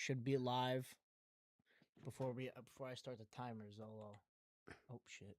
should be live before I start the timers. Oh shit.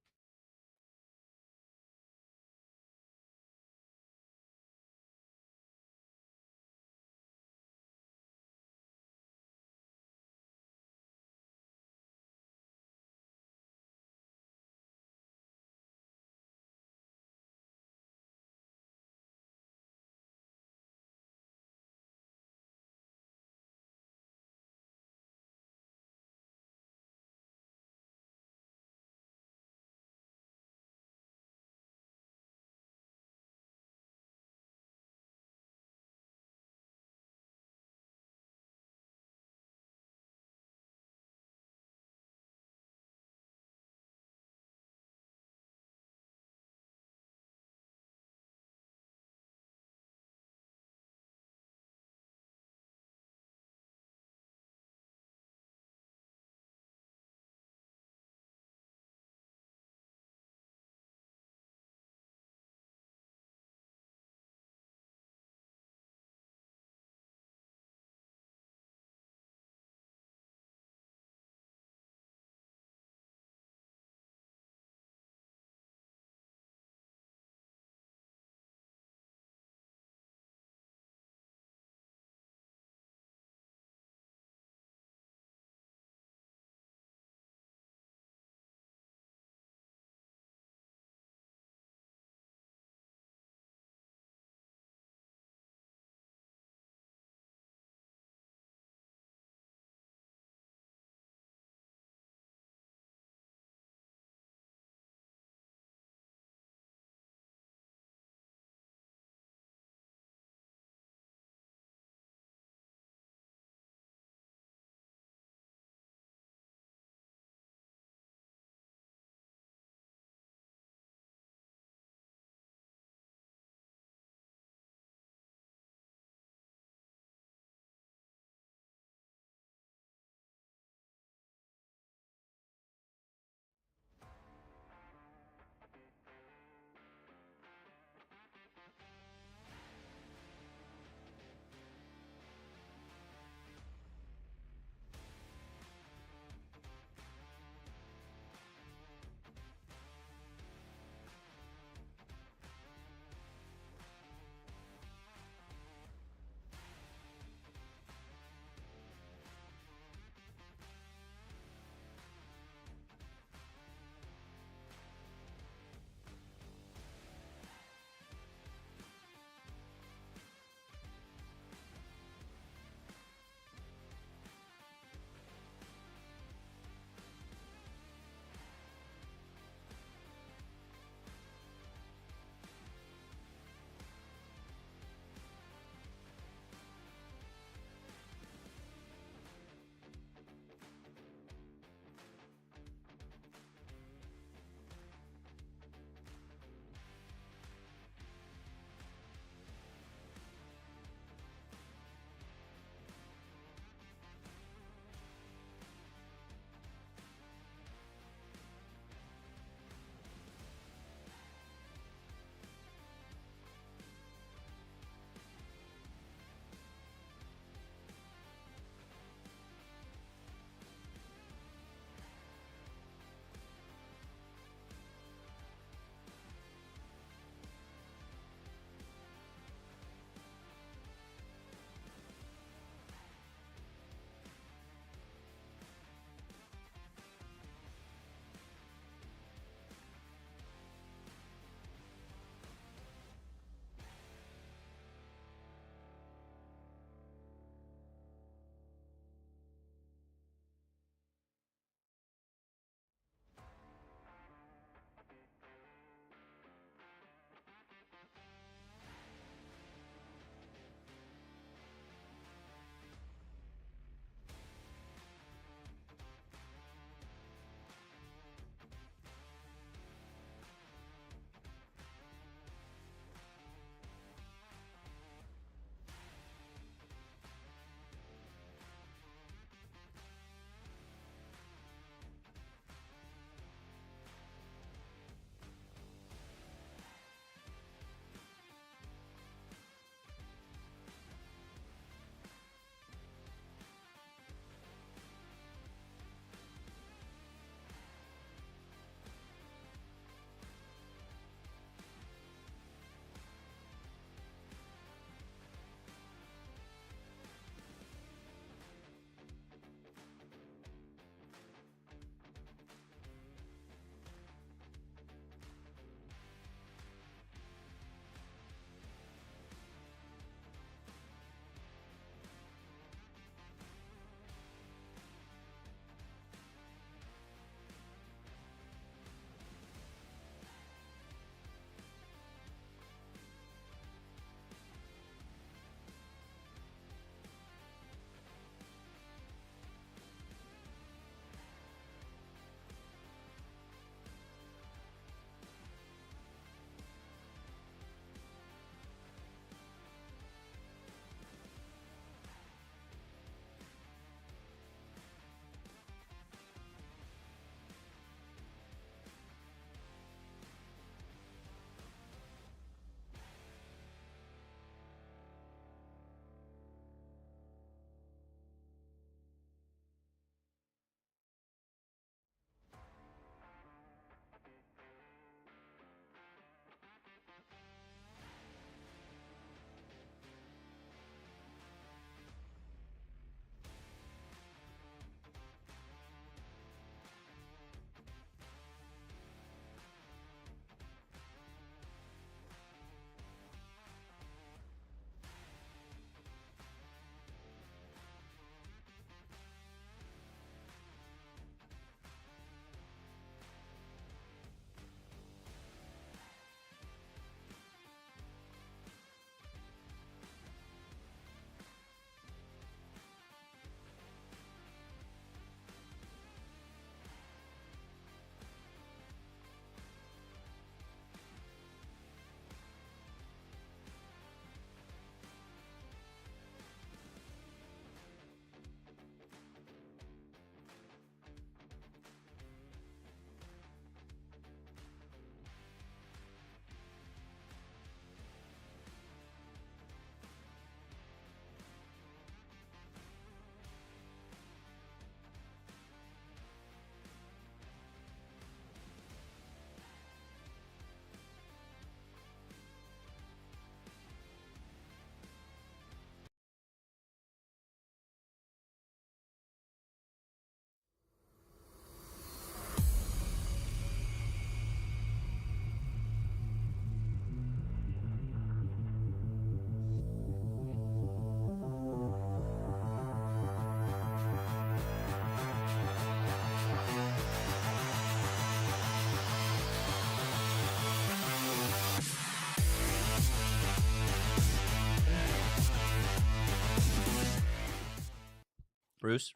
Bruce,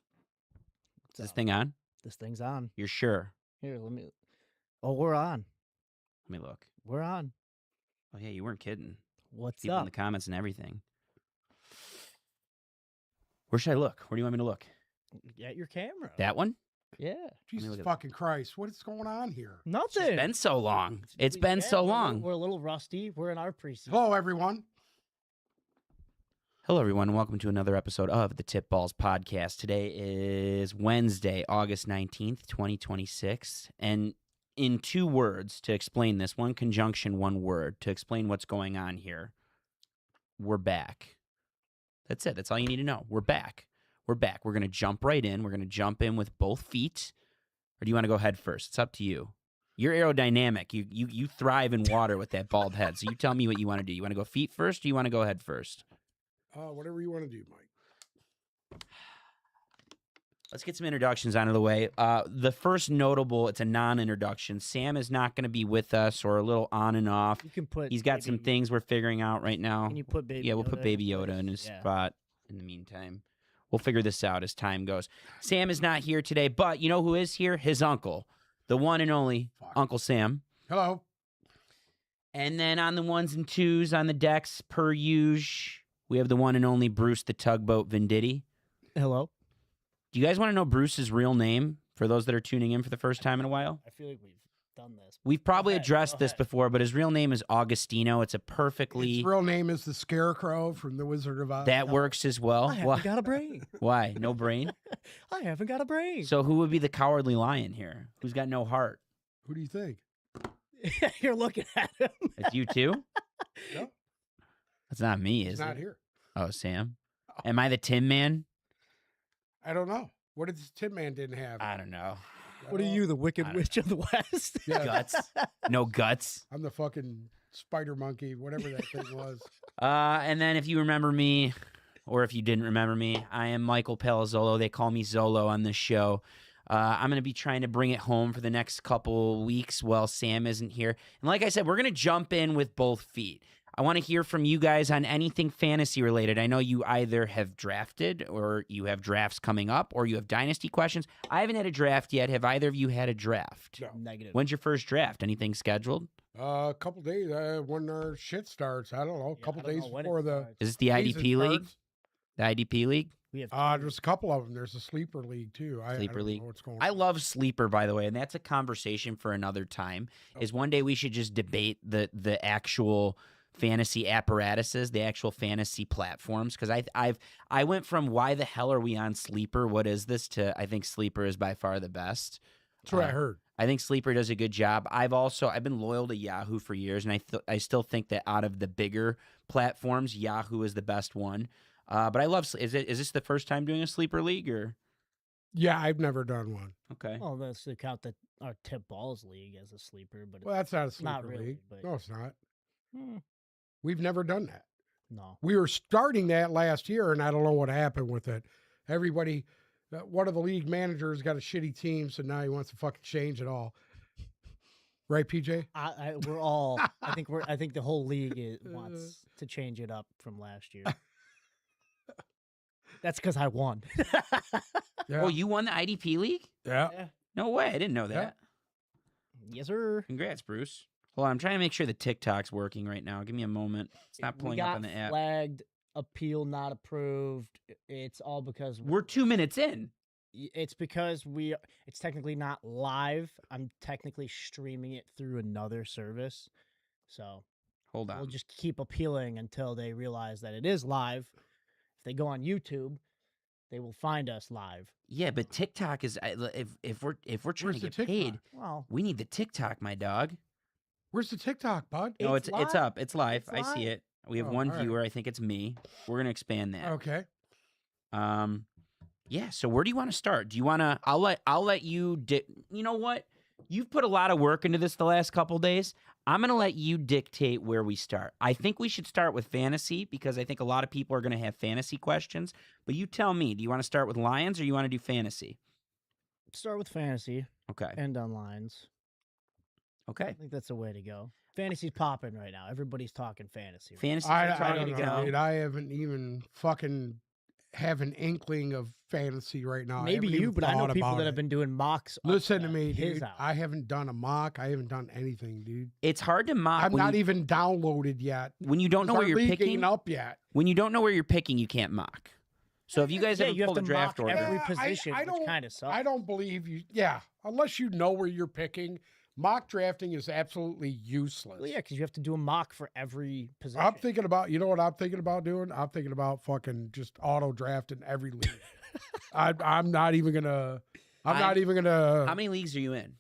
is this So, thing on? This thing's on. You're sure? Here, let me. Oh, we're on. Let me look. We're on. Oh, yeah, you weren't kidding. What's People in up? the comments and everything. Where should I look? Where do you want me to look? At your camera. That one? Yeah. Jesus look at fucking Christ. What is going on here? Nothing. It's been so long. It's been so long. We're a little rusty. We're in our preseason. Hello, everyone. Hello, everyone, and welcome to another episode of the Tip Balls Podcast. Today is Wednesday, August 19th, 2026. And in two words to explain this, one conjunction, one word, to explain what's going on here, we're back. That's it. That's all you need to know. We're back. We're back. We're going to jump right in. We're going to jump in with both feet. Or do you want to go head first? It's up to you. You're aerodynamic. You thrive in water with that bald head. So you tell me what you want to do. You want to go feet first or you want to go head first? Whatever you want to do, Mike. Let's get some introductions out of the way. The first notable, it's a non-introduction. Sam is not going to be with us, or a little on and off. You can put. He's got some Baby- things we're figuring out right now. Can you put Baby? Yeah, we'll put Yoda Baby in Yoda place? in his Yeah. spot in the meantime. We'll figure this out as time goes. Sam is not here today, but you know who is here? His uncle, the one and only Fuck. Uncle Sam. Hello. And then on the ones and twos on the decks, per usual, we have the one and only Bruce the Tugboat Venditti. Hello. Do you guys want to know Bruce's real name for those that are tuning in for the first time in a while? I feel like we've done this. We've probably ahead, addressed go this ahead. before, but his real name is Augustino. It's a perfectly His real name is the Scarecrow from the Wizard of Oz. that works as well. I haven't Why? got a brain. Why? No brain? I haven't got a brain. So who would be the cowardly lion here? Who's got no heart? Who do you think? You're looking at him. It's you too? No, That's not me, he's is not it? here. Oh, Sam. Am I the Tin Man? I don't know. What did this Tin Man didn't have? I don't know. What are you, the I Wicked don't Witch of the West? Yeah. Guts? No guts? I'm the fucking spider monkey, whatever that thing was. And then if you remember me, or if you didn't remember me, I am Michael Palazzolo. They call me Zolo on this show. I'm going to be trying to bring it home for the next couple weeks while Sam isn't here. And like I said, we're going to jump in with both feet. I want to hear from you guys on anything fantasy related. I know you either have drafted or you have drafts coming up or you have dynasty questions. I haven't had a draft yet. Have either of you had a draft? No. Negative. When's your first draft? Anything scheduled? A couple days when our shit starts. I don't know. A Yeah, couple I don't days know when it before the starts. Is this the season IDP league? starts. The IDP league? We have. There's a couple of them. There's a sleeper league too. I Sleeper don't league. know what's going I on. love Sleeper, by the way, and that's a conversation for another time. Is one day we should just debate the actual fantasy apparatuses, the actual fantasy platforms. Because I went from why the hell are we on Sleeper? What is this? To I think Sleeper is by far the best. That's what I heard. I think Sleeper does a good job. I've been loyal to Yahoo for years, and I still think that out of the bigger platforms, Yahoo is the best one. But I love. Is this the first time doing a Sleeper league or? Yeah, I've never done one. Okay. Well, that's to count our Tip Balls League as a sleeper, but Well, that's not a sleeper Not really, league. but- No, it's not. Hmm, We've never done that. no. We were starting that last year, and I don't know what happened with it. Everybody, one of the league managers got a shitty team, so now he wants to fucking change it all. Right, PJ? We're all. I think the whole league wants to change it up from last year. That's because I won. Yeah. Oh, you won the IDP league? yeah. Yeah. No way. I didn't know Yeah. that. Yes, sir. Congrats, Bruce. Hold on. I'm trying to make sure the TikTok's working right now. Give me a moment. It's not We pulling got up on the app. flagged, appeal not approved. It's all because We're 2 minutes in. It's because it's technically not live. I'm technically streaming it through another service. So Hold on. we'll just keep appealing until they realize that it is live. If they go on YouTube, they will find us live. Yeah, but TikTok is if we're trying Where's to the get TikTok? paid, Well, we need the TikTok, my dog. Where's the TikTok, bud? No, It's it's live. up. It's live. It's I see live. it. We have Oh, one all right. viewer. I think it's me. We're gonna expand that. Okay. Yeah. So where do you want to start? Do you want to? I'll let you. You know what? You've put a lot of work into this the last couple days. I'm gonna let you dictate where we start. I think we should start with fantasy because I think a lot of people are gonna have fantasy questions. But you tell me. Do you want to start with Lions or you want to do fantasy? start with fantasy, Okay. end on lines. I Okay. think that's the way to go. Fantasy's popping right now. Everybody's talking fantasy. Right Fantasy. I ready don't to know, go. dude. I haven't even fucking have an inkling of fantasy right now. Maybe haven't you, even but I know thought people about that have it. been doing mocks. up Listen to to me, his dude. hour. I haven't done a mock. I haven't done anything, dude. It's hard to mock I'm when not you, even downloaded yet. when you don't know Our where you're league picking. ain't up yet. When you don't know where you're picking, you can't mock. So if you guys Yeah, ever you have pulled to a draft mock order, every Yeah, position, I which don't- kind of sucks. I don't believe you. Yeah, unless you know where you're picking, mock drafting is absolutely useless. Well, yeah, because you have to do a mock for every position. I'm thinking about, you know what I'm thinking about doing? I'm thinking about fucking just auto drafting every league. I'm not even gonna. I'm not even gonna. how many leagues are you in?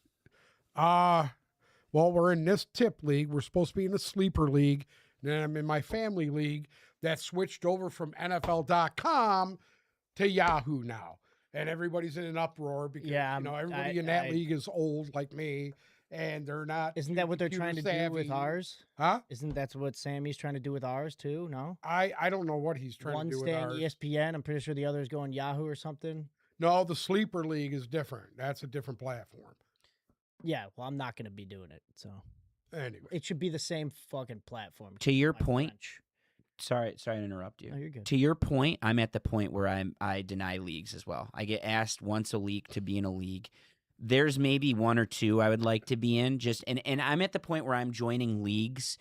Well, we're in this tip league. We're supposed to be in the sleeper league. Then I'm in my family league that switched over from NFL.com to Yahoo now. And everybody's in an uproar because Yeah, everybody in that league is old like me, and they're not. Isn't that what they're trying to do with savvy. ours? Huh? Isn't that what Sammy's trying to do with ours too? No. I don't know what he's trying One's to do with staying ours. ESPN. I'm pretty sure the other's going Yahoo or something. No, the sleeper league is different. That's a different platform. Yeah, well, I'm not going to be doing it. So Anyway, it should be the same fucking platform. To your My point, French. sorry to interrupt you. No, you're good. To your point, I'm at the point where I deny leagues as well. I get asked once a week to be in a league. There's maybe one or two I would like to be in. And I'm at the point where I'm joining leagues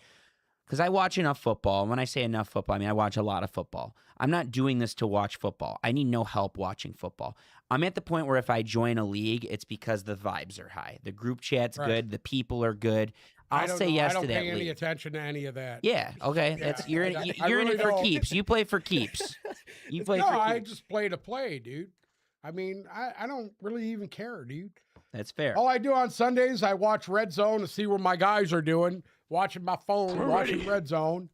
because I watch enough football. When I say enough football, I mean I watch a lot of football. I'm not doing this to watch football. I need no help watching football. I'm at the point where if I join a league, it's because the vibes are high. The group chat's Right. good. The people are good. I I'll don't say know. yes I don't to that pay any league. attention to any of that. Yeah, okay. Yeah, That's you're in, I you're in really it for don't. keeps. You play for keeps. You play No, for I keeps. just play to play, dude. I mean, I don't really even care, dude. That's fair. All I do on Sundays, I watch Red Zone to see what my guys are doing, watching my phone, watching Red Zone.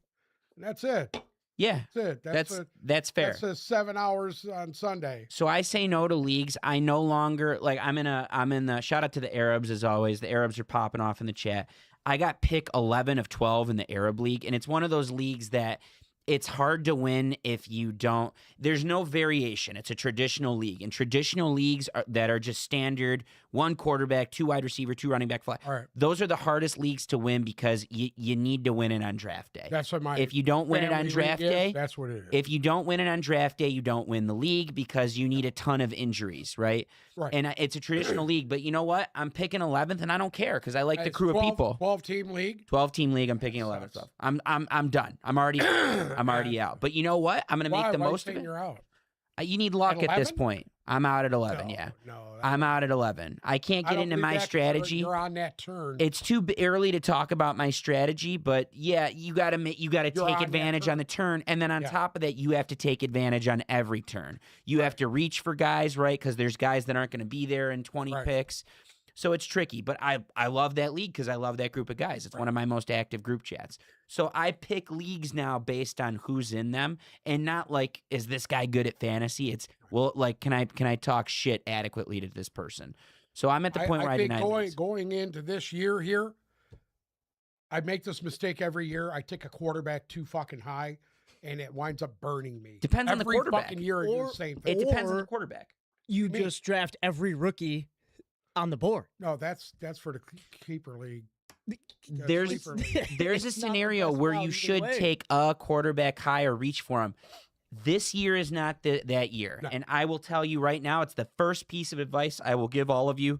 And that's it. Yeah, That's it. that's fair. That's a 7 hours on Sunday. So I say no to leagues. I no longer like I'm in the shout out to the Arabs as always. The Arabs are popping off in the chat. I got pick 11 of 12 in the Arab League, and it's one of those leagues that it's hard to win if you don't. There's no variation. It's a traditional league, and traditional leagues that are just standard: one quarterback, two wide receiver, two running back, fly. All right. Those are the hardest leagues to win because you need to win it on draft day. That's what my If you don't win it on family draft league is. day, That's what it is. if you don't win it on draft day, you don't win the league because you need a ton of injuries, right? Right. And it's a traditional league, but you know what? I'm picking 11th, and I don't care because I like the It's crew 12 of people. 12-team league. 12-team league. I'm picking 11th. sucks. I'm done. I'm already out. But you know what? I'm gonna make the Why most of saying it. you're out? You need luck at this 11? point. I'm out at 11. No, Yeah, No. I'm out at 11. I can't I get don't into believe my that 'cause strategy. You're on that turn. It's too early to talk about my strategy, but yeah, you got to You're take on that advantage turn. on the turn, and then on Yeah. top of that, you have to take advantage on every turn. You have to reach for guys, right? Because there's guys that aren't going to be there in 20 Right. picks, so it's tricky. But I love that league because I love that group of guys. It's one of my most active group chats. So I pick leagues now based on who's in them, and not like is this guy good at fantasy? It's well, like can I talk shit adequately to this person? So I'm at the point where I think deny leagues. going into this year here, I make this mistake every year. I take a quarterback too fucking high, and it winds up burning me. Depends on the every quarterback. fucking year I do Or- the same It thing. depends on Or- the quarterback. You Me. just draft every rookie on the board. No, that's for the keeper league. There's sleeper league. there's a It's not the scenario best where route you either should way. take a quarterback high or reach for him. This year is not that year. No. And I will tell you right now, it's the first piece of advice I will give all of you.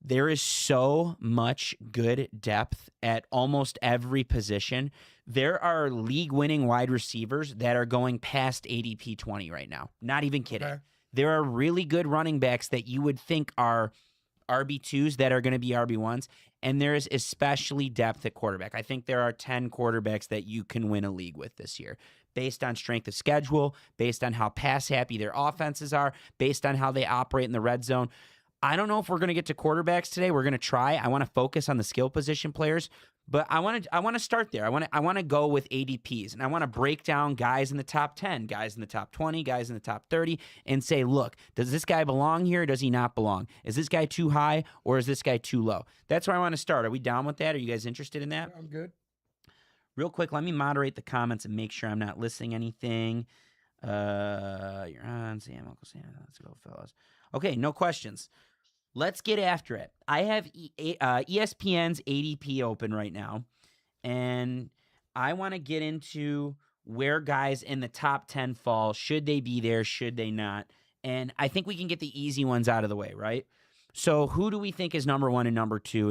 There is so much good depth at almost every position. There are league-winning wide receivers that are going past ADP 20 right now. Not even kidding. Okay. There are really good running backs that you would think are RB2s that are going to be RB1s, and there is especially depth at quarterback. I think there are 10 quarterbacks that you can win a league with this year based on strength of schedule, based on how pass-happy their offenses are, based on how they operate in the red zone. I don't know if we're going to get to quarterbacks today. We're going to try. I want to focus on the skill position players, but I want to start there. I want to go with ADPs, and I want to break down guys in the top 10, guys in the top 20, guys in the top 30, and say, look, does this guy belong here or does he not belong? Is this guy too high or is this guy too low? That's where I want to start. Are we down with that? Are you guys interested in that? I'm good. Real quick, let me moderate the comments and make sure I'm not listing anything. You're on Sam, Uncle Sam. Let's go, fellas. Okay, no questions. Let's get after it. I have ESPN's ADP open right now, and I want to get into where guys in the top 10 fall. Should they be there? Should they not? And I think we can get the easy ones out of the way, right? So who do we think is number 1 and number 2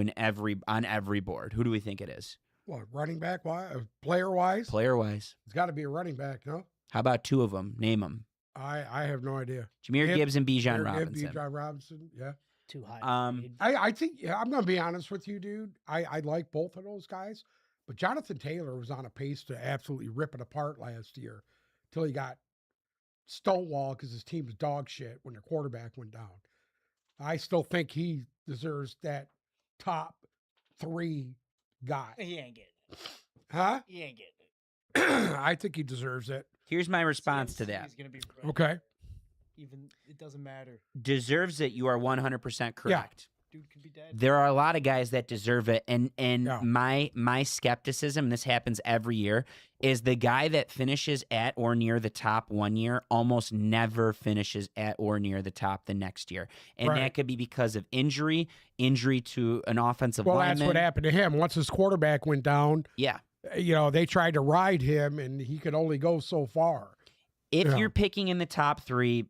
on every board? Who do we think it is? What, running back wise? Player wise? Player-wise. It's got to be a running back, no? How about 2 of them? Name them. I have no idea. Jameer Gibbs and Bijan Robinson. Bijan Robinson, yeah. Too high. I think, I'm going to be honest with you, dude. I like both of those guys. But Jonathan Taylor was on a pace to absolutely rip it apart last year till he got stonewalled because his team was dog shit when their quarterback went down. I still think he deserves that top 3 guy. He ain't getting it. Huh? He ain't getting it. I think he deserves it. Here's my response to CMC that. is gonna be right. Okay. Even it doesn't matter. Deserves it. You are 100% correct. Dude could be dead. There are a lot of guys that deserve it, and Yeah. my skepticism, this happens every year, is the guy that finishes at or near the top one year almost never finishes at or near the top the next year, and Right. that could be because of injury to an offensive Well, lineman. that's what happened to him. Once his quarterback went down, Yeah, they tried to ride him, and he could only go so far. if Yeah. you're picking in the top 3,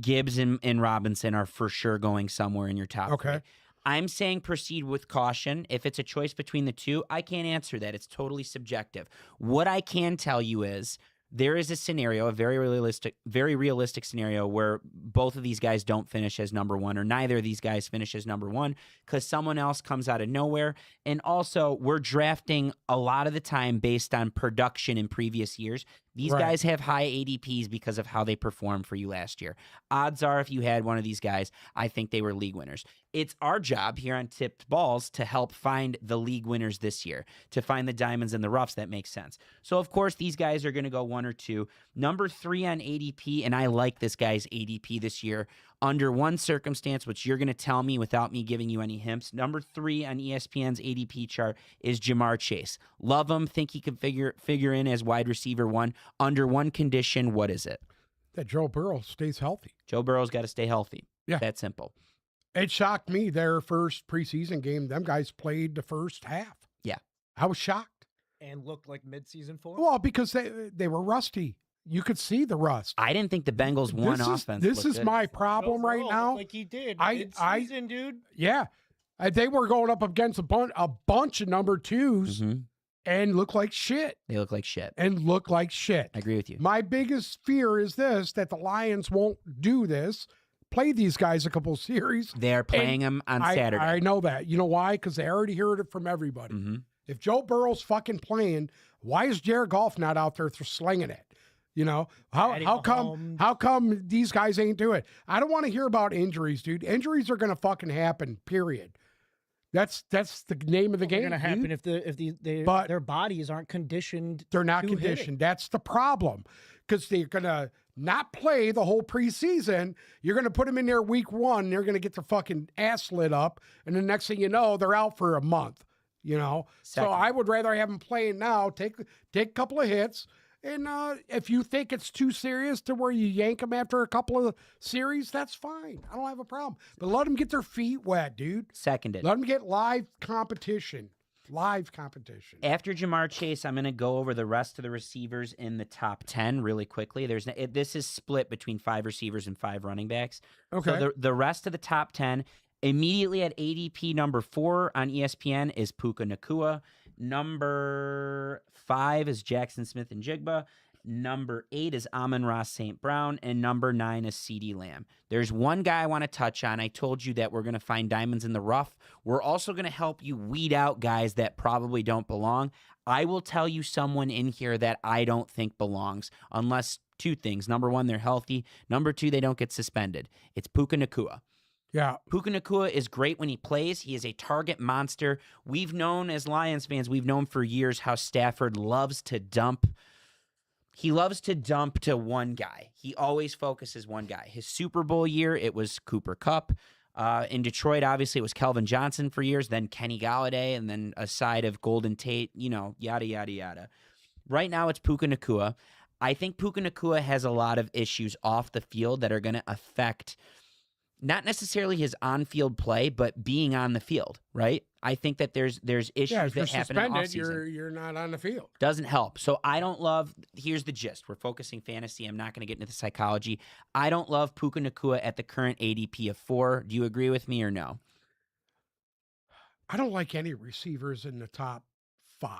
Gibbs and Robinson are for sure going somewhere in your top 3. Okay. I'm saying proceed with caution. If it's a choice between the 2, I can't answer that. It's totally subjective. What I can tell you is there is a scenario, a very realistic scenario where both of these guys don't finish as number 1 or neither of these guys finish as number 1 because someone else comes out of nowhere. And also, we're drafting a lot of the time based on production in previous years. These Right. guys have high ADPs because of how they performed for you last year. Odds are, if you had one of these guys, I think they were league winners. It's our job here on Tipped Balls to help find the league winners this year, to find the diamonds in the roughs that make sense. So, of course, these guys are going to go 1 or 2. Number 3 on ADP, and I like this guy's ADP this year, under one circumstance, which you're going to tell me without me giving you any hints. Number 3 on ESPN's ADP chart is Jamar Chase. Love him. Think he could figure in as wide receiver 1. Under one condition, what is it? That Joe Burrow stays healthy. Joe Burrow's got to stay healthy. Yeah. That simple. It shocked me, their first preseason game, them guys played the first half. Yeah. I was shocked. And looked like mid-season form. Well, because they were rusty. You could see the rust. I didn't think the Bengals won offense. This looked is good. my problem right now. Like he did. I- Mid-season, dude. Yeah. They were going up against a bunch of number 2s Mhm. and look like shit. They look like shit. And look like shit. I agree with you. My biggest fear is this, that the Lions won't do this, play these guys a couple series. They are playing them on Saturday. I know that. You know why? Because they already heard it from everybody. Mhm. If Joe Burrow's fucking playing, why is Jared Goff not out there slinging it? You know, Patty how Mahomes. come these guys ain't do it? I don't want to hear about injuries, dude. Injuries are gonna fucking happen. Period. That's the name of the What's game. going to happen dude. if But- their bodies aren't conditioned? They're not to hit it. conditioned. That's the problem. Because they're gonna not play the whole preseason. You're gonna put them in there week 1. They're gonna get their fucking ass lit up, and the next thing you know, they're out for a month. You know, Second. so I would rather have them playing now. Take a couple of hits, and if you think it's too serious to where you yank them after a couple of series, that's fine. I don't have a problem. But let them get their feet wet, dude. Seconded. Let them get live competition. Live competition. After Jamar Chase, I'm going to go over the rest of the receivers in the top 10 really quickly. This is split between 5 receivers and 5 running backs. Okay. So the rest of the top 10, immediately at ADP number 4 on ESPN is Puka Nacua. Number 5 is Jackson Smith and Jigba. Number 8 is Amon-Ra St. Brown. And number 9 is CeeDee Lamb. There's one guy I want to touch on. I told you that we're going to find diamonds in the rough. We're also going to help you weed out guys that probably don't belong. I will tell you someone in here that I don't think belongs, unless 2 things. Number 1, they're healthy. Number 2, they don't get suspended. It's Puka Nacua. Yeah. Puka Nacua is great when he plays. He is a target monster. We've known, as Lions fans, we've known for years how Stafford loves to dump. He loves to dump to one guy. He always focuses one guy. His Super Bowl year, it was Cooper Kupp. In Detroit, obviously, it was Kelvin Johnson for years, then Kenny Galladay, and then a side of Golden Tate, yada, yada, yada. Right now, it's Puka Nacua. I think Puka Nacua has a lot of issues off the field that are going to affect not necessarily his on-field play, but being on the field, right? I think that there's issues Yeah, if you're that happen in suspended, offseason. you're not on the field. Doesn't help. So I don't love. Here's the gist. We're focusing fantasy. I'm not going to get into the psychology. I don't love Puka Nacua at the current ADP of 4. Do you agree with me or no? I don't like any receivers in the top 5.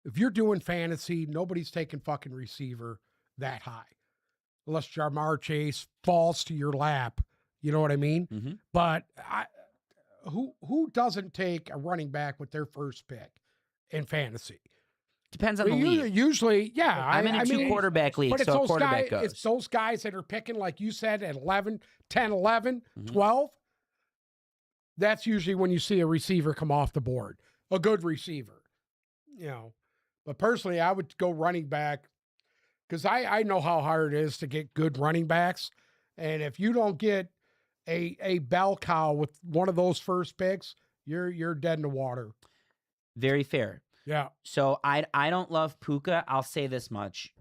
If you're doing fantasy, nobody's taking fucking receiver that high. Unless Jamar Chase falls to your lap. You know what I mean? Mm-hmm. But who doesn't take a running back with their first pick in fantasy? Depends on the league. Usually, yeah. I'm in a 2-quarterback league, so a quarterback goes. It's those guys that are picking, like you said, at 11, 10, 11, Mhm. 12. That's usually when you see a receiver come off the board, a good receiver, you know. But personally, I would go running back because I know how hard it is to get good running backs. And if you don't get a bell cow with one of those first picks, you're dead in the water. Very fair. Yeah. So I don't love Puka. I'll say this much.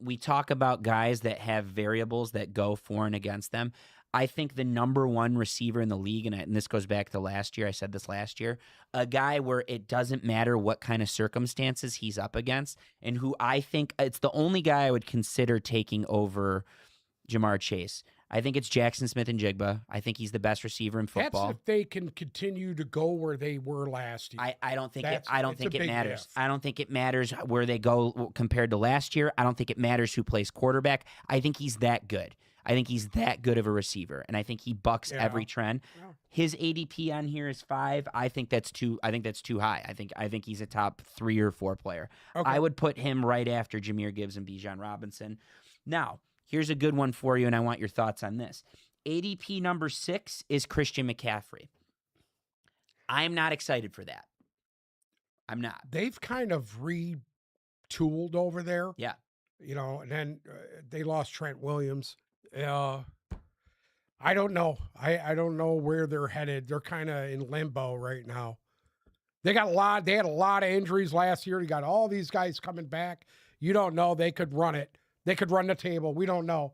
We talk about guys that have variables that go for and against them. I think the number one receiver in the league, and this goes back to last year, I said this last year, a guy where it doesn't matter what kind of circumstances he's up against, and who I think it's the only guy I would consider taking over Jamar Chase. I think it's Jackson Smith-Njigba. I think he's the best receiver in football. That's if they can continue to go where they were last year. I don't think it big matters. if. I don't think it matters where they go compared to last year. I don't think it matters who plays quarterback. I think he's that good. I think he's that good of a receiver, and I think he bucks every trend. Yeah. His ADP on here is 5. I think that's too high. I think he's a top 3 or 4 player. Okay. I would put him right after Jahmyr Gibbs and Bijan Robinson. Now, here's a good one for you, and I want your thoughts on this. ADP number 6 is Christian McCaffrey. I'm not excited for that. I'm not. They've kind of retooled over there. Yeah. You know, and then they lost Trent Williams. I don't know. I don't know where they're headed. They're kind of in limbo right now. They had a lot of injuries last year. You got all these guys coming back. You don't know. They could run it. They could run the table. We don't know.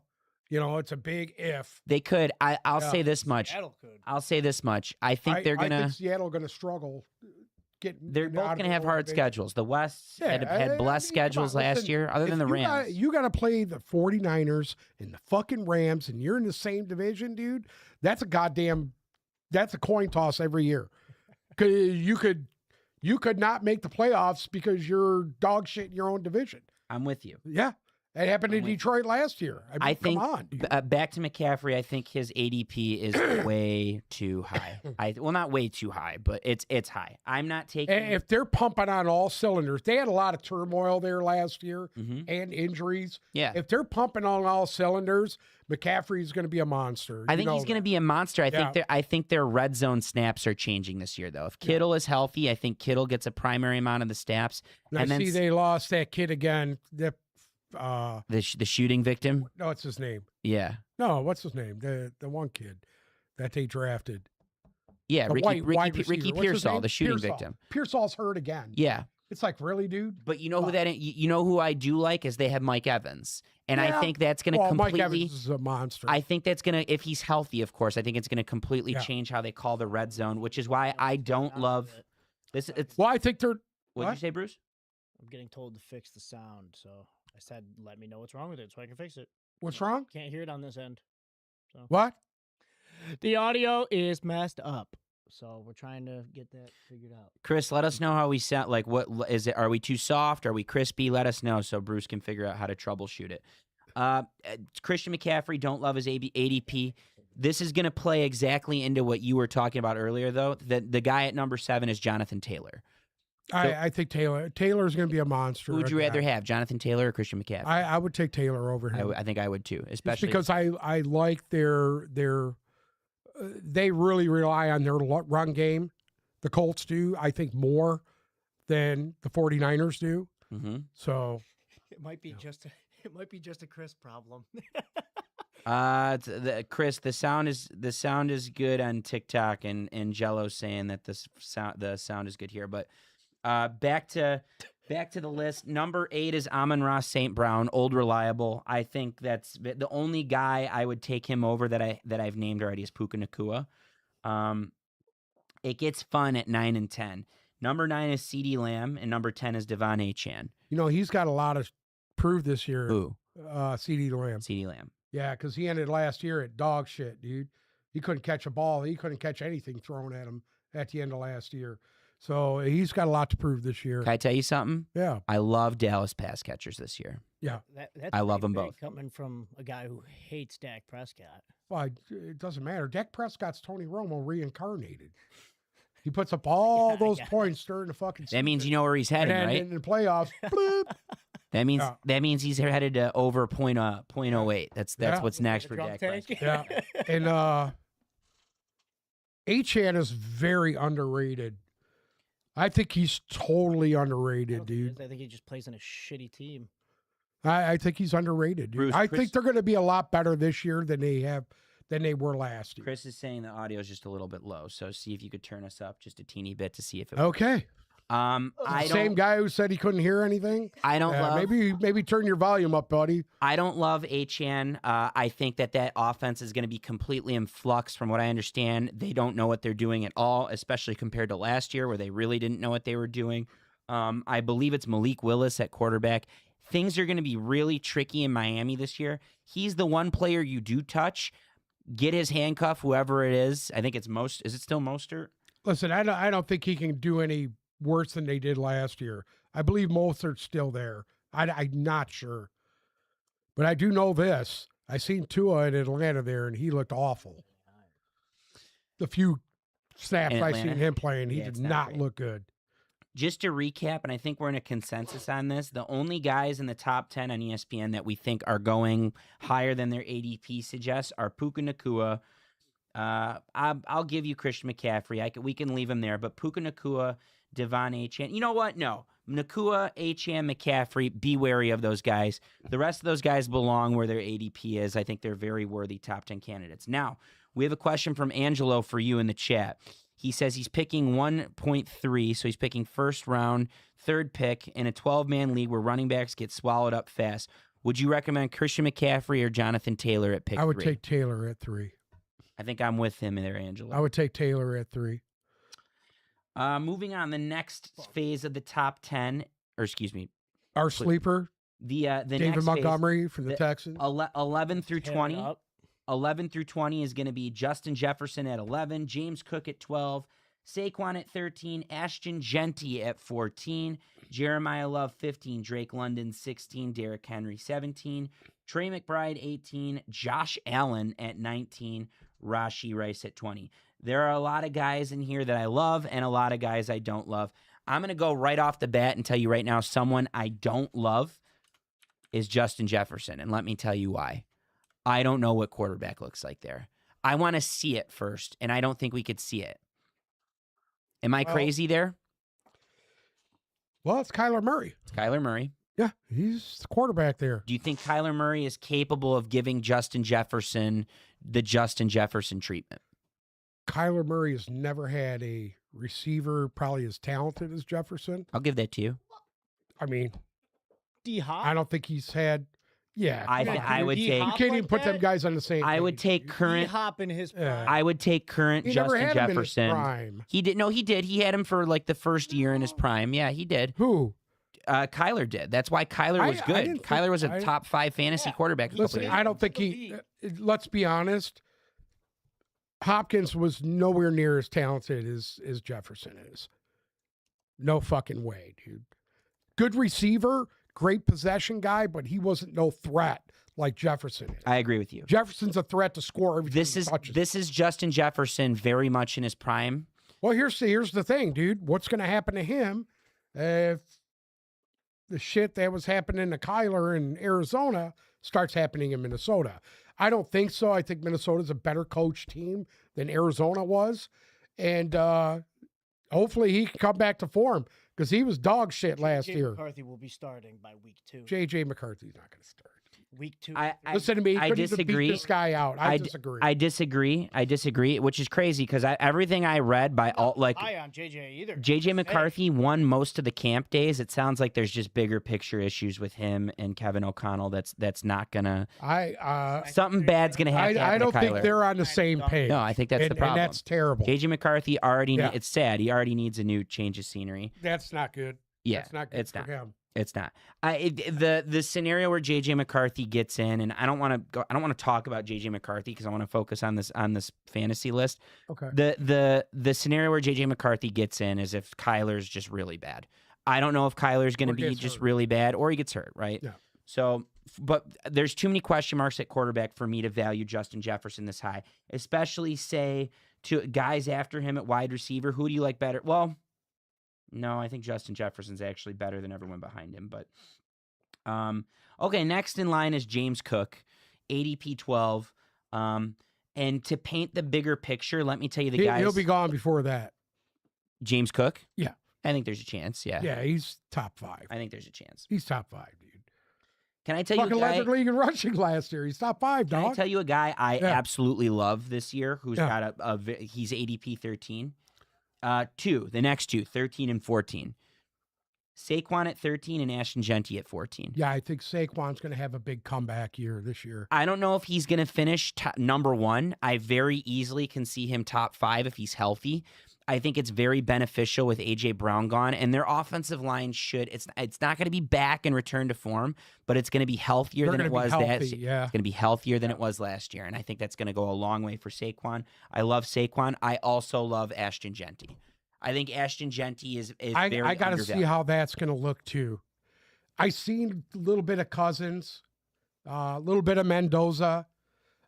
You know, it's a big if. They could. I'll say this much. Seattle could. I'll say this much. I think they're I gonna. think Seattle going to struggle. They're both gonna have hard schedules. The West had blessed schedules last year, other than the Rams. You got to play the 49ers and the fucking Rams, and you're in the same division, dude. That's a coin toss every year. 'Cause you could not make the playoffs because you're dog shit in your own division. I'm with you. Yeah. It happened in Detroit last year. I mean, think come on. Dude. Back to McCaffrey. I think his ADP is way too high. Well, not way too high, but it's high. I'm not taking. If they're pumping on all cylinders, they had a lot of turmoil there last year Mhm. and injuries. Yeah. If they're pumping on all cylinders, McCaffrey's going to be a monster. I think he's going to be a monster. I think their red zone snaps are changing this year, though. If Kittle is healthy, I think Kittle gets a primary amount of the snaps. And I see they lost that kid again. The shooting victim. No, what's his name? Yeah. No, what's his name? The one kid that they drafted. Yeah, The Ricky wide receiver. What's his Pearsall, name? the shooting Pearsall. victim. Pearsall's hurt again. Yeah. It's like, really, dude? But you know who I do like is they have Mike Evans. And I think that's going to completely. Mike Evans is a monster. I think that's going to, if he's healthy, of course, I think it's going to completely change how they call the red zone, which is why I don't love this. Well, I think they're. What'd you say, Bruce? I'm getting told to fix the sound, so I said, let me know what's wrong with it so I can fix it. What's wrong? Can't hear it on this end. So What? the audio is messed up. So we're trying to get that figured out. Chris, let us know how we sound. Like, what is it? Are we too soft? Are we crispy? Let us know so Bruce can figure out how to troubleshoot it. Christian McCaffrey, don't love his ADP. This is going to play exactly into what you were talking about earlier, though. The guy at number 7 is Jonathan Taylor. I think Taylor's going to be a monster. Who would you rather have, Jonathan Taylor or Christian McCaffrey? I would take Taylor over him. I think I would too, Just especially because I like their they really rely on their run game. The Colts do, I think, more than the 49ers do. Mm-hmm. So It might be just a Chris problem. Chris, the sound is good on TikTok, and Jello saying that the sound is good here. But back to Back to the list. Number 8 is Amon-Ra St. Brown, old reliable. I think that's the only guy I would take him over that I've named already is Puka Nacua. It gets fun at 9 and 10. Number 9 is CeeDee Lamb, and number 10 is Devon Achane. You know, he's got a lot of prove this year. Who? CeeDee Lamb. CeeDee Lamb. Yeah, because he ended last year at dog shit, dude. He couldn't catch a ball. He couldn't catch anything thrown at him at the end of last year. So he's got a lot to prove this year. Can I tell you something? Yeah. I love Dallas pass catchers this year. Yeah. That's I love pretty them big both. coming from a guy who hates Dak Prescott. Well, it doesn't matter. Dak Prescott's Tony Romo reincarnated. He puts up all those points during the fucking season. That means you know where he's heading, and right? in the playoffs, bloop. That means he's headed to over .08. That's what's next for Dak Prescott. Yeah. And Achane is very underrated. I think he's totally underrated, dude. I think he just plays in a shitty team. I think he's underrated, dude. I think they're going to be a lot better this year than they were last year. Chris is saying the audio is just a little bit low, so see if you could turn us up just a teeny bit to see if it. Okay. Same guy who said he couldn't hear anything. I don't love. Maybe turn your volume up, buddy. I don't love Achane. I think that offense is going to be completely in flux. From what I understand, they don't know what they're doing at all, especially compared to last year where they really didn't know what they were doing. I believe it's Malik Willis at quarterback. Things are going to be really tricky in Miami this year. He's the one player you do touch. Get his handcuff, whoever it is. I think it's Is it still Mostert? Listen, I don't think he can do any worse than they did last year. I believe Mostert's still there. I'm not sure. But I do know this. I seen Tua in Atlanta there, and he looked awful. The few snaps I seen him playing, he did not look good. Just to recap, and I think we're in a consensus on this, the only guys in the top 10 on ESPN that we think are going higher than their ADP suggests are Puka Nacua. I'll give you Christian McCaffrey. We can leave him there, but Puka Nacua, Devon Achane. You know what? No. Nacua, Achane, McCaffrey, be wary of those guys. The rest of those guys belong where their ADP is. I think they're very worthy top 10 candidates. Now, we have a question from Angelo for you in the chat. He says he's picking 1.3, so he's picking first round, third pick in a 12-man league where running backs get swallowed up fast. Would you recommend Christian McCaffrey or Jonathan Taylor at pick 3? I would take Taylor at 3. I think I'm with him there, Angelo. I would take Taylor at 3. Moving on, the next phase of the top 10, or excuse me. Our sleeper, the David next Montgomery phase, from the Texans. 11 through 20. 11 through 20 is going to be Justin Jefferson at 11, James Cook at 12, Saquon at 13, Ashton Genty at 14, Jeremiah Love 15, Drake London 16, Derrick Henry 17, Trey McBride 18, Josh Allen at 19, Rashee Rice at 20. There are a lot of guys in here that I love and a lot of guys I don't love. I'm going to go right off the bat and tell you right now, someone I don't love is Justin Jefferson, and let me tell you why. I don't know what quarterback looks like there. I want to see it first, and I don't think we could see it. Am I crazy there? Well, it's Kyler Murray. It's Kyler Murray. Yeah, he's the quarterback there. Do you think Kyler Murray is capable of giving Justin Jefferson the Justin Jefferson treatment? Kyler Murray has never had a receiver probably as talented as Jefferson. I'll give that to you. I mean, D-Hop? I don't think he's had. Yeah, I would take. You can't even put them guys on the same. I would take current. D-Hop in his prime. I would take current He Justin never had him in his Jefferson. prime. He did. No, he did. He had him for like the first year in his prime. Yeah, he did. Who? Kyler did. That's why Kyler was good. Kyler was a top 5 fantasy quarterback. Listen, I don't think he. Let's be honest. Hopkins was nowhere near as talented as Jefferson is. No fucking way, dude. Good receiver, great possession guy, but he wasn't no threat like Jefferson is. I agree with you. Jefferson's a threat to score every time he touches. This is Justin Jefferson very much in his prime. Well, here's the thing, dude. What's going to happen to him if the shit that was happening to Kyler in Arizona starts happening in Minnesota? I don't think so. I think Minnesota's a better coach team than Arizona was. And hopefully he can come back to form because he was dog shit last year. McCarthy will be starting by week 2. J.J. McCarthy's not going to start. week 2. Listen to me. He I couldn't even disagree. beat this guy out. I disagree. I disagree, which is crazy because everything I read by all like high on JJ either. JJ McCarthy won most of the camp days. It sounds like there's just bigger picture issues with him and Kevin O'Connell. That's not gonna. Something bad's gonna have to happen I don't to think Kyler. they're on the same page. No, I think that's the problem. And that's terrible. JJ McCarthy already. Yeah. It's sad. He already needs a new change of scenery. That's not good. Yeah, that's not good it's for not. him. It's not. The scenario where JJ McCarthy gets in, and I don't want to talk about JJ McCarthy because I want to focus on this fantasy list. Okay. The scenario where JJ McCarthy gets in is if Kyler's just really bad. I don't know if Kyler's going to be just really bad or he gets hurt, right? Yeah. So, but there's too many question marks at quarterback for me to value Justin Jefferson this high, especially say to guys after him at wide receiver. Who do you like better? Well, no, I think Justin Jefferson's actually better than everyone behind him. But okay, next in line is James Cook, ADP 12. And to paint the bigger picture, let me tell you the guys. He'll be gone before that. James Cook? Yeah. I think there's a chance, yeah. Yeah, he's top 5. I think there's a chance. He's top 5, dude. Can I tell you a Fucking guy? led the league in rushing last year. He's top 5, dog. Can I tell you a guy I absolutely love this year who's got he's ADP 13? The next two, 13 and 14. Saquon at 13 and Ashton Genty at 14. Yeah, I think Saquon's going to have a big comeback year this year. I don't know if he's going to finish number 1. I very easily can see him top 5 if he's healthy. I think it's very beneficial with A.J. Brown gone, and their offensive line it's not going to be back and return to form, but it's going to be healthier than it was. It's going to be healthier than it was last year, and I think that's going to go a long way for Saquon. I love Saquon. I also love Ashton Genty. I think Ashton Genty is very I got to see undervalued. how that's going to look, too. I seen a little bit of Cousins, a little bit of Mendoza.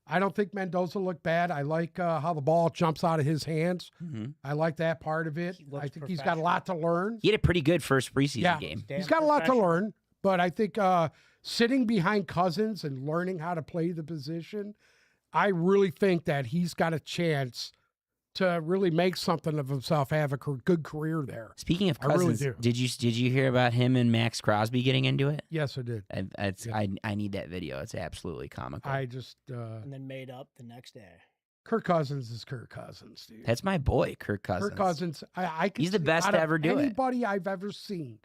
I don't think Mendoza looked bad. I like how the ball jumps out of his hands. Mm-hmm. I like that part of it. I think he's got a lot to learn. He had a pretty good first preseason game. He's got a lot to learn, but I think sitting behind Cousins and learning how to play the position, I really think that he's got a chance to really make something of himself, have a good career there. Speaking of Cousins, really do. did you hear about him and Max Crosby getting into it? Yes, I did. I need that video. It's absolutely comical. I just and then made up the next day. Kirk Cousins is Kirk Cousins, dude. That's my boy, Kirk Cousins. Kirk Cousins, he's the best to ever do it. Anybody I've ever seen,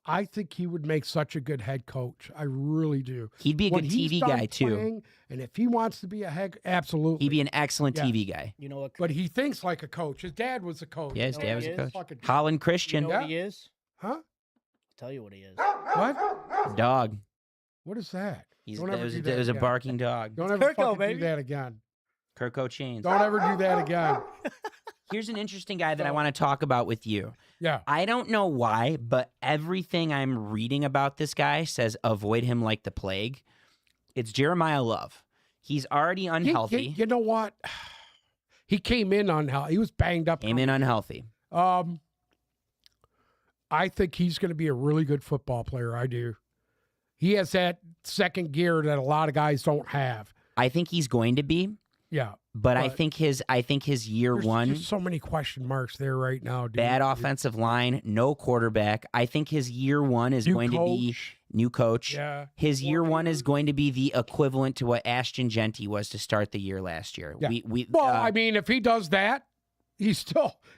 I think he would make such a good head coach. I really do. He'd be a good TV guy too. And if he wants to be a head, absolutely, he'd be an excellent TV guy. You know what? But he thinks like a coach. His dad was a coach. Yeah, his dad was a coach. Fucking, Holland Christian. You know what he is? huh? I'll tell you what he is. What? Dog. What is that? It was a barking dog. Don't ever Kirko, fucking baby. do that again. Kirko Chains. Don't ever do that again. Here's an interesting guy that I want to talk about with you. Yeah. I don't know why, but everything I'm reading about this guy says avoid him like the plague. It's Jeremiah Love. He's already unhealthy. You know what? He came in unhealthy. He was banged up. Came in unhealthy. I think he's going to be a really good football player. I do. He has that second gear that a lot of guys don't have. I think he's going to be. Yeah. But I think his year There's one, just so many question marks there right now, dude. bad offensive line, no quarterback. I think his year one is going to be new coach. Yeah. His year one is going to be the equivalent to what Ashton Genty was to start the year last year. Yeah. I mean, if he does that,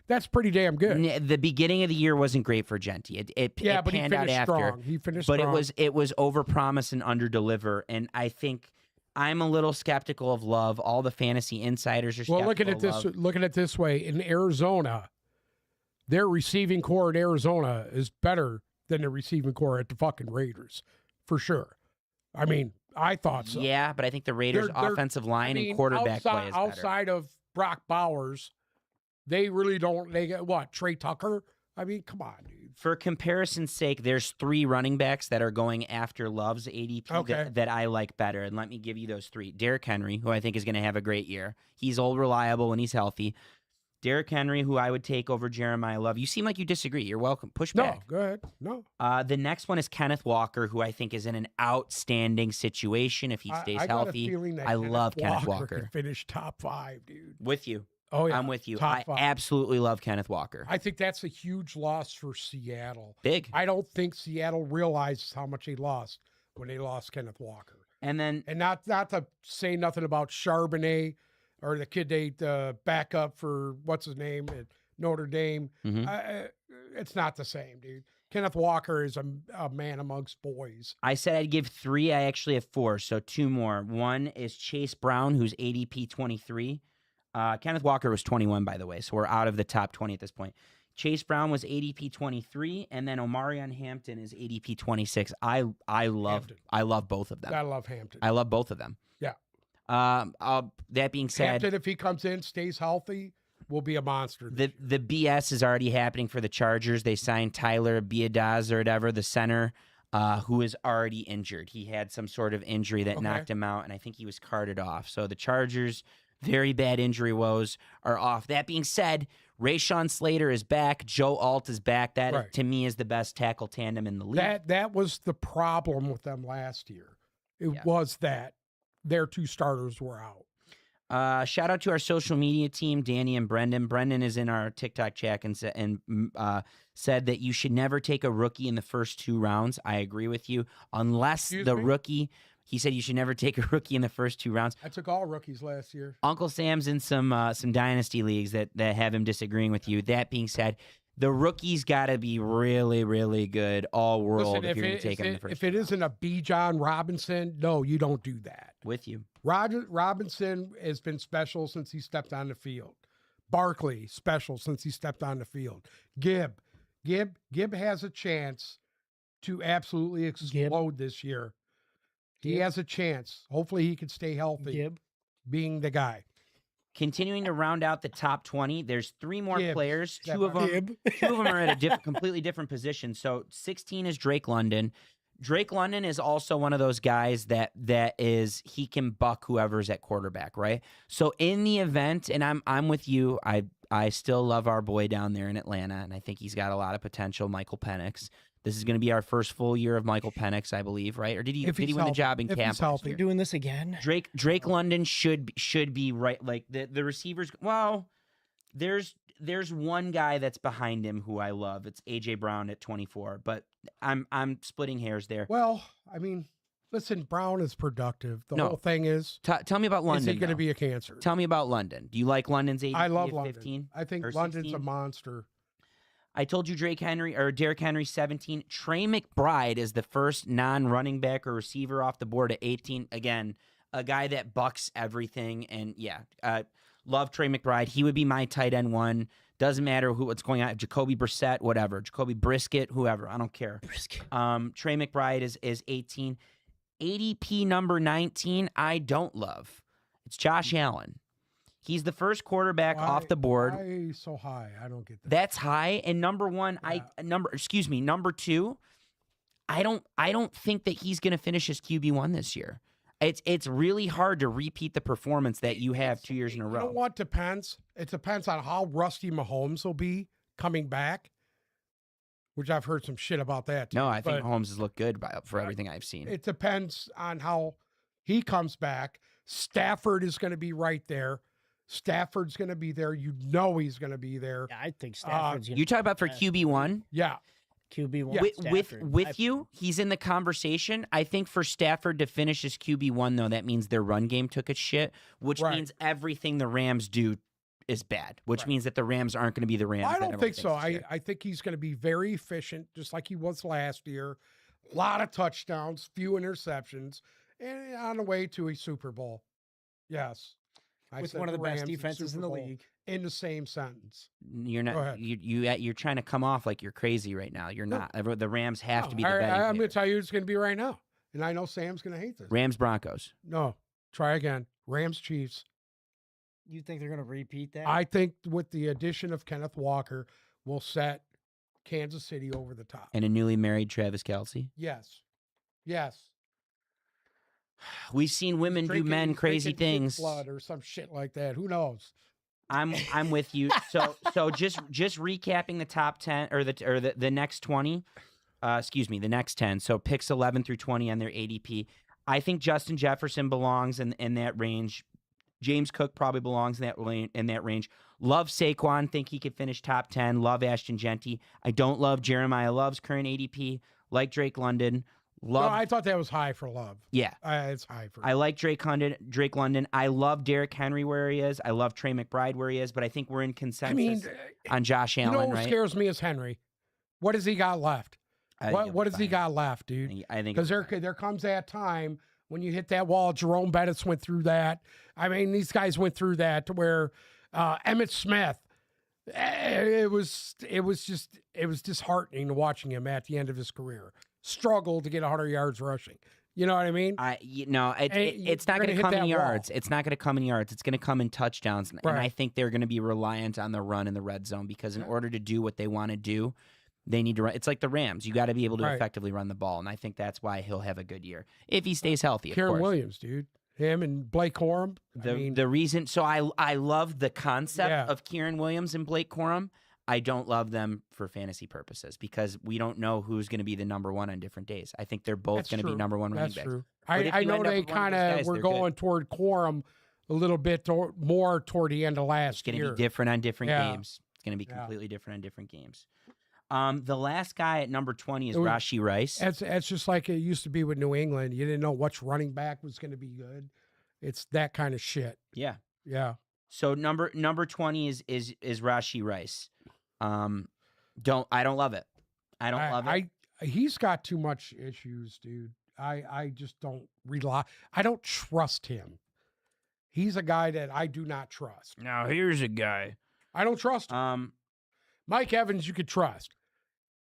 that's pretty damn good. The beginning of the year wasn't great for Genty. It But he panned out finished after. strong. He finished But strong. it was overpromise and underdeliver. And I think I'm a little skeptical of Love. All the fantasy insiders are skeptical. Well, looking at it this way, in Arizona, their receiving core in Arizona is better than the receiving core at the fucking Raiders, for sure. I mean, I thought so. Yeah, but I think the Raiders' offensive line and quarterback play is better. Outside of Brock Bowers, they really don't. They get what? Trey Tucker? I mean, come on, dude. For comparison's sake, there's 3 running backs that are going after Love's ADP that I like better. And let me give you those 3. Derrick Henry, who I think is going to have a great year. He's old, reliable when he's healthy. Derrick Henry, who I would take over Jeremiah Love. You seem like you disagree. You're welcome. Push back. No, go ahead. No. The next one is Kenneth Walker, who I think is in an outstanding situation if he stays I got healthy. A feeling that I love Kenneth Walker. Could finish top 5, dude. With you. Oh, yeah. I'm with you. Top I 5. absolutely love Kenneth Walker. I think that's a huge loss for Seattle. Big. I don't think Seattle realizes how much he lost when they lost Kenneth Walker. And then And not to say nothing about Charbonnet or the kid they back up for what's his name at Notre Dame. Mhm. It's not the same, dude. Kenneth Walker is a man amongst boys. I said I'd give 3. I actually have 4, so 2 more. One is Chase Brown, who's ADP 23. Kenneth Walker was 21, by the way, so we're out of the top 20 at this point. Chase Brown was ADP 23, and then Omarion Hampton is ADP 26. I love both of them. I love Hampton. I love both of them. Yeah. That being said, Hampton, if he comes in, stays healthy, will be a monster. the BS is already happening for the Chargers. They signed Tyler Biadasz or whatever, the center, who is already injured. He had some sort of injury that knocked him out, and I think he was carted off. So the Chargers, very bad injury woes, are off. That being said, Rashawn Slater is back. Joe Alt is back. That, to me, is the best tackle tandem in the league. That was the problem with them last year. It was that their 2 starters were out. Shout out to our social media team, Danny and Brendan. Brendan is in our TikTok chat and said that you should never take a rookie in the first 2 rounds. I agree with you. Unless rookie, he said you should never take a rookie in the first 2 rounds. I took all rookies last year. Uncle Sam's in some dynasty leagues that have him disagreeing with you. That being said, the rookie's got to be really, really good all world if you're going to take him in the first. If it isn't a B. John Robinson, no, you don't do that. With you. Robinson has been special since he stepped on the field. Barkley, special since he stepped on the field. Gibb has a chance to absolutely explode this year. He has a chance. Hopefully he can stay healthy. Being the guy. Continuing to round out the top 20, there's 3 more players. 2 of them are at a completely different position. So 16 is Drake London. Drake London is also one of those guys that he can buck whoever's at quarterback, right? So in the event, and I'm with you, I still love our boy down there in Atlanta, and I think he's got a lot of potential, Michael Penix. This is going to be our first full year of Michael Penix, I believe, right? Or did he win the job in camp? We're doing this again. Drake London should be right. Like the receivers. Well, there's one guy that's behind him who I love. It's AJ Brown at 24, but I'm splitting hairs there. Well, I mean, listen, Brown is productive. The whole thing is. Tell me about London. Is he going to be a cancer? Tell me about London. Do you like London's ADP? I love at London. 15 I think or London's 16? a monster. I told you Derrick Henry 17. Trey McBride is the first non-running back or receiver off the board at 18. Again, a guy that bucks everything. And love Trey McBride. He would be my tight end 1. Doesn't matter what's going on. Jacoby Brissett, whatever. Jacoby Brisket, whoever. I don't care. Trey McBride is 18. ADP number 19, I don't love. It's Josh Allen. He's the first quarterback off the board. Why so high? I don't get that. That's high. And number 2, I don't think that he's going to finish as QB1 this year. It's really hard to repeat the performance that you have 2 years in a row. You know what depends? It depends on how rusty Mahomes will be coming back, which I've heard some shit about that too. No, I think Mahomes has looked good for everything I've seen. It depends on how he comes back. Stafford is going to be right there. Stafford's going to be there. You know he's going to be there. Yeah, I think Stafford's going to You talk about for QB1? Yeah. QB1. With you, he's in the conversation. I think for Stafford to finish as QB1, though, that means their run game took a shit, which means everything the Rams do is bad, which means that the Rams aren't going to be the Rams. I don't think so. I think he's going to be very efficient, just like he was last year. A lot of touchdowns, few interceptions, and on the way to a Super Bowl. Yes. With one of the best defenses in the league. In the same sentence. You're not. You're trying to come off like you're crazy right now. You're not. The Rams have to be the better. I'm going to tell you it's going to be right now, and I know Sam's going to hate this. Rams Broncos. No, try again. Rams Chiefs. You think they're going to repeat that? I think with the addition of Kenneth Walker, will set Kansas City over the top. And a newly married Travis Kelce. Yes. We've seen women do men crazy things. Blood or some shit like that. Who knows? I'm with you. So just recapping the top 10 or the next 20. The next 10. So picks 11 through 20 on their ADP. I think Justin Jefferson belongs in that range. James Cook probably belongs in that range. Love Saquon. Think he could finish top 10. Love Ashton Genty. I don't love Jeremiah Love's current ADP. Like Drake London. No, Love, I thought that was high for Love. yeah. It's high for. I like Drake London. I love Derrick Henry where he is. I love Trey McBride where he is. But I think we're in consensus I mean, on Josh you Allen, know what right? scares me is Henry. What has he got left? What has he got left, dude? I think Because there comes that time when you hit that wall. Jerome Bettis went through that. I mean, these guys went through that to where Emmitt Smith. It was disheartening to watching him at the end of his career struggle to get 100 yards rushing. You know what I mean? It's not going to come in yards. It's not going to come in yards. It's going to come in touchdowns. Right. And I think they're going to be reliant on the run in the red zone because in order to do what they want to do, they need to run. It's like the Rams. You got to be able to effectively run the ball, and I think that's why he'll have a good year if he stays healthy. Of Karen course. Williams, dude. Him and Blake Corum. The reason, so I love the concept of Kieran Williams and Blake Corum. I don't love them for fantasy purposes because we don't know who's going to be the number one on different days. I think they're both going to be number one running backs. That's true. But if I you know end up they with one of kind those of guys, were they're going good. toward Corum a little bit more toward the end of last It's year. going to be different on different games. It's going to be completely different on different games. The last guy at number 20 is Rashee Rice. That's just like it used to be with New England. You didn't know which running back was going to be good. It's that kind of shit. Yeah. Yeah. So number 20 is Rashee Rice. I don't love it. I don't love it. He's got too much issues, dude. I just don't rely. I don't trust him. He's a guy that I do not trust. Now here's a guy. I don't trust him. Mike Evans, you could trust.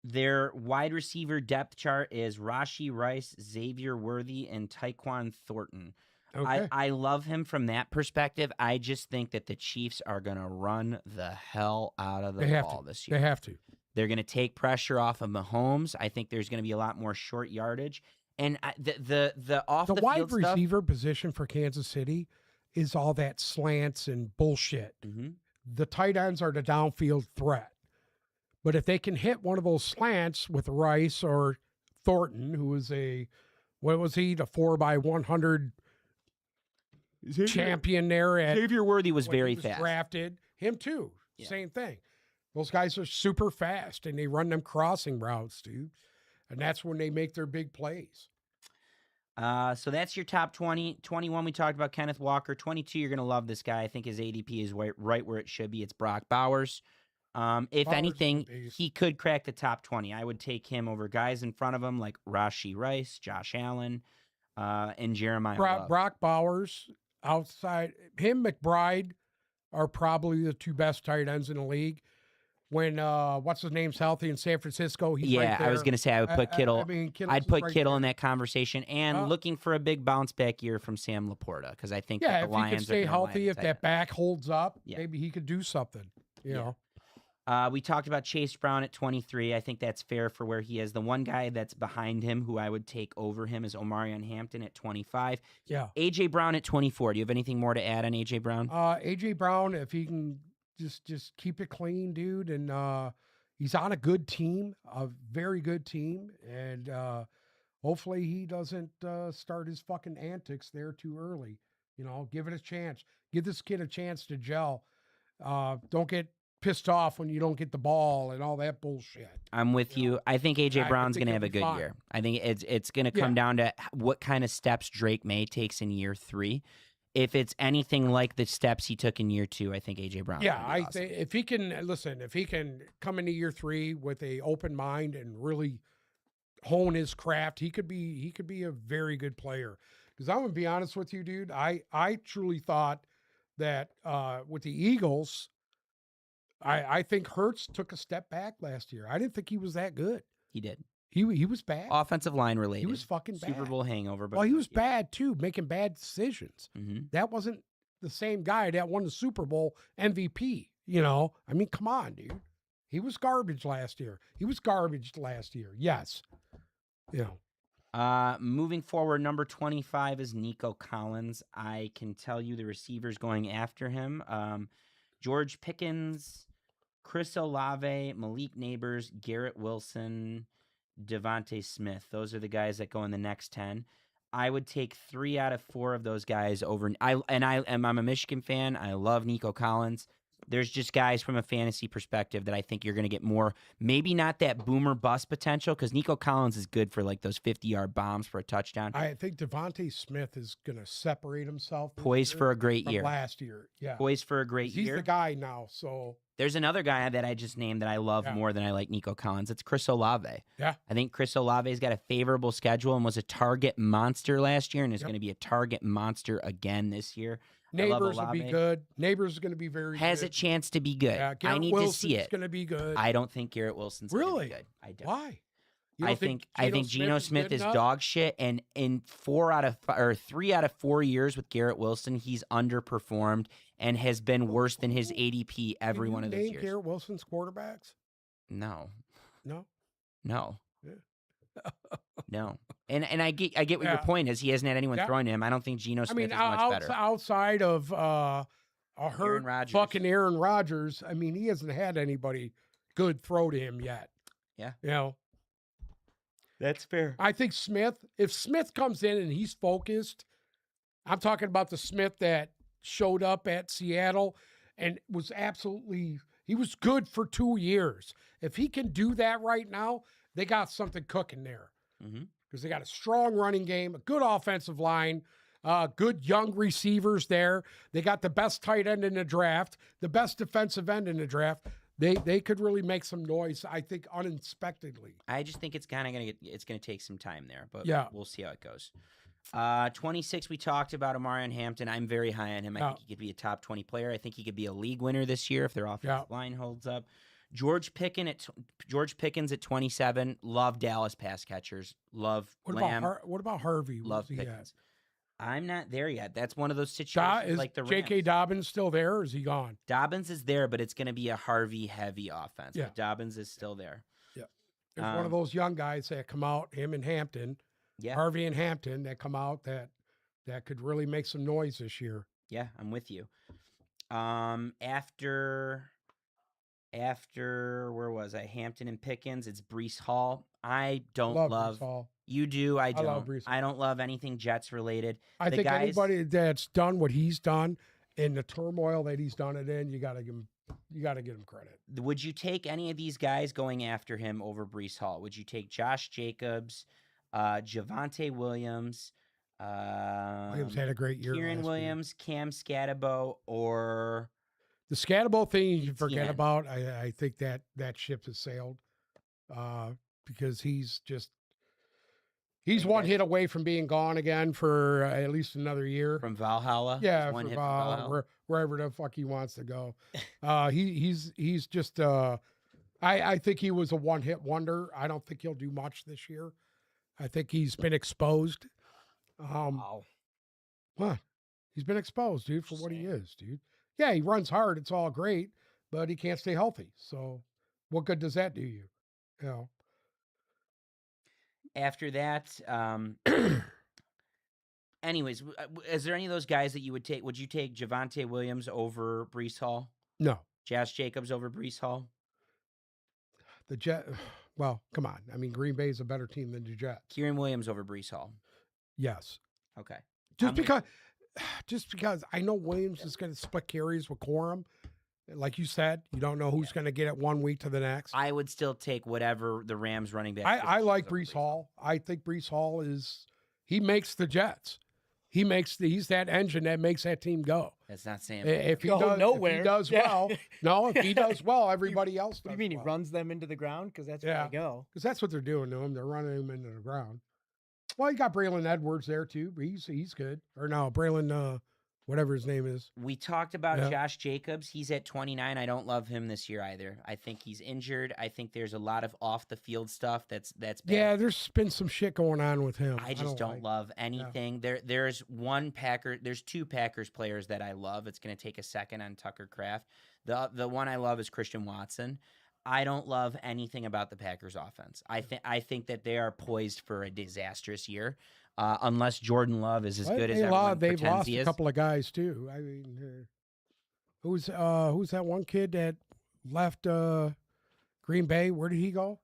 Their wide receiver depth chart is Rashee Rice, Xavier Worthy, and Tyquan Thornton. Okay. I love him from that perspective. I just think that the Chiefs are going to run the hell out of the ball this year. They have to. They're going to take pressure off of Mahomes. I think there's going to be a lot more short yardage. And the off the wide field receiver position for Kansas City is all that slants and bullshit. Mm-hmm. The tight ends are the downfield threat. But if they can hit one of those slants with Rice or Thornton, who is the 4x100 champion there at Xavier Worthy was when he very was fast. drafted. Him too. Yeah. Same thing. Those guys are super fast and they run them crossing routes, dude. And that's when they make their big plays. So that's your top 20. 21, we talked about Kenneth Walker. 22, you're going to love this guy. I think his ADP is right where it should be. It's Brock Bowers. If Bowers anything, is a beast. he could crack the top 20. I would take him over guys in front of him like Rashee Rice, Josh Allen, and Jeremiah Love. Brock Bowers, outside him, McBride are probably the two best tight ends in the league. When what's his name's healthy in San Francisco, he's right there. I was going to say I would put Kittle. I'd put right Kittle there. in that conversation, and looking for a big bounce back year from Sam Laporta because I think that Yeah, the if he Lions could stay are gonna healthy, line if tight that end. back holds up, Yeah. maybe he could do something. You know. We talked about Chase Brown at 23. I think that's fair for where he is. The one guy that's behind him who I would take over him is Omarion Hampton at 25. Yeah. A.J. Brown at 24. Do you have anything more to add on A.J. Brown? AJ Brown, if he can just keep it clean, dude, and he's on a good team, a very good team, and hopefully he doesn't start his fucking antics there too early. You know, give it a chance. Give this kid a chance to gel. Don't get pissed off when you don't get the ball and all that bullshit. I'm with you. I think A.J. I Brown's think going to have he'll a be good fine. year. I think it's going to come down to what kind of steps Drake May takes in year 3. If it's anything like the steps he took in year 2, I think A.J. Brown. Yeah, I think if he can come into year 3 with a open mind and really hone his craft, he could be a very good player. Because I'm gonna be honest with you, dude, I truly thought that with the Eagles, I think Hurts took a step back last year. I didn't think he was that good. He did. He was bad. Offensive line related. He was fucking bad. Super Bowl hangover. But Well, he was bad too, making bad decisions. Mm-hmm. That wasn't the same guy that won the Super Bowl MVP. You know, I mean, come on, dude. He was garbage last year. Yes. You know. Moving forward, number 25 is Nico Collins. I can tell you the receivers going after him. George Pickens, Chris Olave, Malik Neighbors, Garrett Wilson, Devontae Smith. Those are the guys that go in the next 10. I would take 3 out of 4 of those guys over. I'm a Michigan fan. I love Nico Collins. There's just guys from a fantasy perspective that I think you're going to get more, maybe not that boomer bust potential, because Nico Collins is good for like those 50-yard bombs for a touchdown. I think Devontae Smith is going to separate himself this Poised year for a great from year. last year. Yeah. Poised for a great He's year. the guy now. So There's another guy that I just named that I love more than I like Nico Collins. It's Chris Olave. Yeah. I think Chris Olave's got a favorable schedule and was a target monster last year and is going to be a target monster again this year. Neighbors will be good. Neighbors is going to be very Has good. a chance to be good. Yeah, I need to see it. going to be good. I don't think Garrett Wilson's going to Really be good. I don't. Why? I think Geno Smith is dog shit, and in 3 out of 4 years with Garrett Wilson, he's underperformed and has been worse than his ADP every one of those years. Garrett Wilson's quarterbacks? No. No. Yeah. No. And I get what your point is. He hasn't had anyone throwing to him. I don't think Geno Smith is much better. Outside of a hurt fucking Aaron Rodgers, I mean, he hasn't had anybody good throw to him yet. Yeah. You know. That's fair. I think if Smith comes in and he's focused, I'm talking about the Smith that showed up at Seattle and he was good for 2 years. If he can do that right now, they got something cooking there. Because they got a strong running game, a good offensive line, good young receivers there. They got the best tight end in the draft, the best defensive end in the draft. They could really make some noise, I think, uninspectedly. I just think it's kind of it's gonna take some time there, but we'll see how it goes. 26, we talked about Omarion Hampton. I'm very high on him. I think he could be a top 20 player. I think he could be a league winner this year if their offensive line holds up. George Pickens at 27. Love Dallas pass catchers. Love Lamb. What about Harvey? Love Pickens. I'm not there yet. That's one of those situations like the Rams. J.K. Dobbins still there, or is he gone? Dobbins is there, but it's going to be a Harvey-heavy offense. Yeah. But Dobbins is still there. Yeah. There's one of those young guys that come out, him and Hampton, Harvey and Hampton, that come out that could really make some noise this year. Yeah, I'm with you. After where was I? Hampton and Pickens. It's Breece Hall. I don't love. Breece Hall. You do. I don't. love Breece Hall. I don't love anything Jets related. I think anybody that's done what he's done in the turmoil that he's done it in, you got to give him credit. Would you take any of these guys going after him over Breece Hall? Would you take Josh Jacobs, Javonte Williams? Williams had a great year. Kieran Williams, Cam Scatterbo, or the Scatterbo thing you can forget about. I think that ship has sailed because he's one hit away from being gone again for at least another year. From Valhalla? Yeah, from Valhalla, wherever the fuck he wants to go. He's just I think he was a one-hit wonder. I don't think he'll do much this year. I think he's been exposed. Wow. What? He's been exposed, dude, for what he is, dude. Yeah, he runs hard. It's all great, but he can't stay healthy. So what good does that do you? You know? After that, anyways, is there any of those guys that you would take? Would you take Javonte Williams over Breece Hall? No. Josh Jacobs over Breece Hall? Well, come on. I mean, Green Bay is a better team than the Jets. Kieran Williams over Breece Hall? Yes. Okay. Just because I know Williams is going to split carries with Corum. Like you said, you don't know who's going to get it 1 week to the next. I would still take whatever the Rams running back. I like Breece Hall. I think Breece Hall he makes the Jets. He's that engine that makes that team go. That's not saying if he does well. No, if he does well, everybody else does. What do you mean well. He runs them into the ground? Because that's where they go. Because that's what they're doing to him. They're running him into the ground. Well, you got Braylon Edwards there too. He's good. Or no, Braylon, whatever his name is. We talked about Josh Jacobs. He's at 29. I don't love him this year either. I think he's injured. I think there's a lot of off the field stuff that's bad. Yeah, there's been some shit going on with him. I just don't love anything. Yeah. There's two Packers players that I love. It's going to take a second on Tucker Kraft. The one I love is Christian Watson. I don't love anything about the Packers offense. I think that they are poised for a disastrous year. Unless Jordan Love is as good as everyone they've pretends lost he is. A couple of guys too. I mean, who's that one kid that left Green Bay? Where did he go?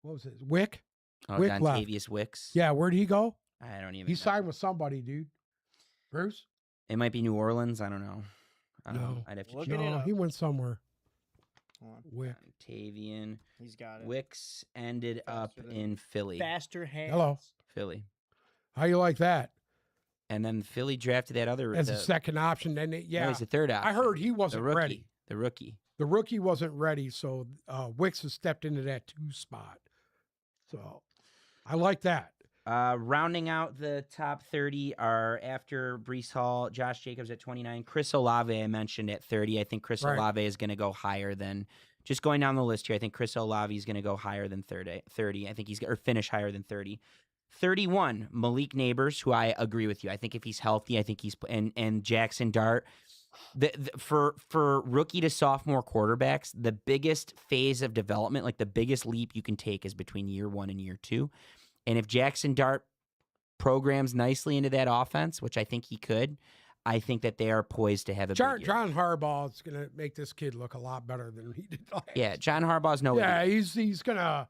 What was it? Wick? Wick Dontavius Wicks. Yeah, where did he go? I don't even. He signed with somebody, dude. Bruce? It might be New Orleans. I don't know. No. I'd have to Look check. it No, up. he went somewhere. Hold on. Wick. Tavian He's got it. Wicks ended up Faster than- in Philly. Faster hands. Hello. Philly. How you like that? And then Philly drafted that other As a second option, then No, yeah. he's the third option. I heard he the wasn't rookie. ready. The rookie. The rookie wasn't ready, so Wicks has stepped into that 2 spot. So I like that. Rounding out the top 30 are after Brees Hall, Josh Jacobs at 29, Chris Olave I mentioned at 30. I think Chris Right. Olave is going to go higher than, just going down the list here, I think Chris Olave is going to go higher than 30. I think he's or finish higher than 30. 31, Malik Neighbors, who I agree with you. I think if he's healthy, I think he's and Jackson Dart. For rookie to sophomore quarterbacks, the biggest phase of development, like the biggest leap you can take, is between year 1 and year 2. And if Jackson Dart programs nicely into that offense, which I think he could, I think that they are poised to have a big year. John Harbaugh is going to make this kid look a lot better than he did last. Yeah, John Harbaugh's no Yeah, idiot. he's gonna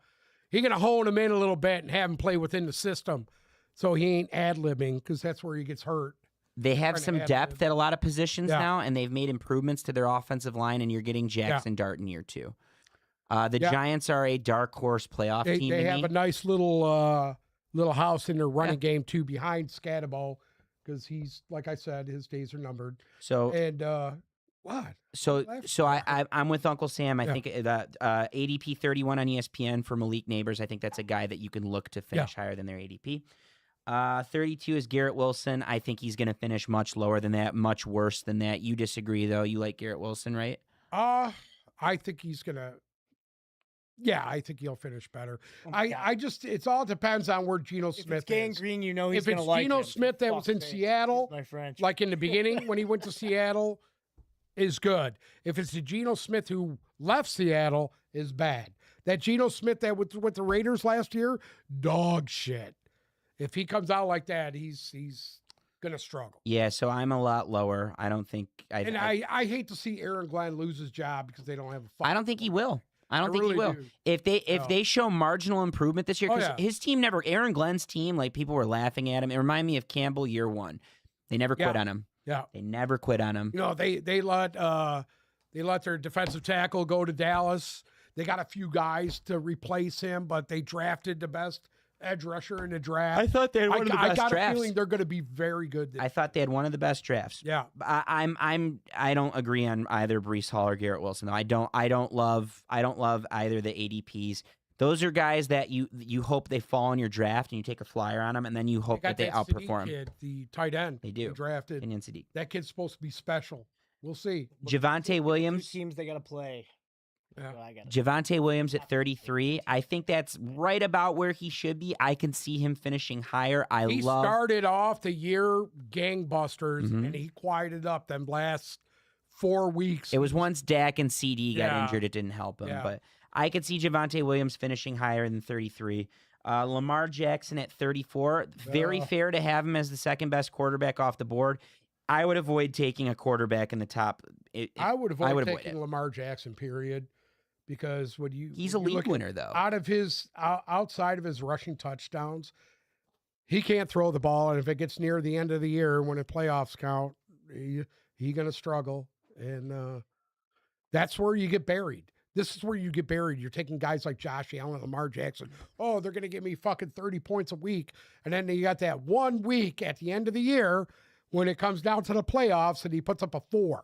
hone him in a little bit and have him play within the system, so he ain't ad libbing because that's where he gets hurt. They have trying to some add depth at a lot of positions Yeah. now, and they've made improvements to their offensive line, and you're getting Jackson Dart in year 2. The Yeah. Giants are a dark horse playoff They team to have me. a nice little house in their running game too behind Scatabo because he's, like I said, his days are numbered. So And what? So, Left so I'm with Uncle Sam. I Yeah. think that ADP 31 on ESPN for Malik Neighbors. I think that's a guy that you can look to finish higher than their ADP. 32 is Garrett Wilson. I think he's going to finish much lower than that, much worse than that. You disagree, though. You like Garrett Wilson, right? I think he's gonna. Yeah, I think he'll finish better. I just it all depends on where Geno If Smith it's Gang is. Green, you know he's If gonna it's like Geno him. Smith that was in Fuck's sake. Seattle, Excuse my French. like in the beginning when he went to Seattle, is good. If it's the Geno Smith who left Seattle, is bad. That Geno Smith that with the Raiders last year, dog shit. If he comes out like that, he's gonna struggle. Yeah, so I'm a lot lower. I don't think. I hate to see Aaron Glenn lose his job because they don't have a. I don't think he will. I don't think he really will. do. If No. they show marginal improvement this year, Oh, because yeah. his team never, Aaron Glenn's team, like people were laughing at him. It reminded me of Campbell year 1. They never quit Yeah. on him. Yeah. They never quit on him. You know, they let their defensive tackle go to Dallas. They got a few guys to replace him, but they drafted the best edge rusher in the draft. I thought they had one of the I best got drafts. a feeling they're going to be very good. I thought they had one of the best drafts. Yeah. I don't agree on either Brees Hall or Garrett Wilson. Though. I don't love either the ADPs. Those are guys that you hope they fall in your draft and you take a flyer on them, and then you hope got that they Sadiq outperform. kid, the tight end. They do. Drafted. Kenyon Sadiq. That kid's supposed to be special. We'll see. Javonte Two Williams. teams they gotta play. Yeah. So I gotta- Javonte Williams at 33. I think that's right about where he should be. I can see him finishing higher. He love. started off the year gangbusters, Mhm. and he quieted up them last 4 weeks. It was once Dak and CD got Yeah. injured, it didn't help him. Yeah. But I could see Javonte Williams finishing higher than 33. Lamar Jackson at 34. Very Ugh. fair to have him as the second best quarterback off the board. I would avoid taking a quarterback in the top. I would avoid avoid taking it. Lamar Jackson, period, because when He's a when you league look at- winner, though. Out of his outside of his rushing touchdowns, he can't throw the ball, and if it gets near the end of the year when the playoffs count, he gonna struggle, and that's where you get buried. This is where you get buried. You're taking guys like Josh Allen, Lamar Jackson. Oh, they're going to give me fucking 30 points a week. And then you got that 1 week at the end of the year when it comes down to the playoffs and he puts up a 4.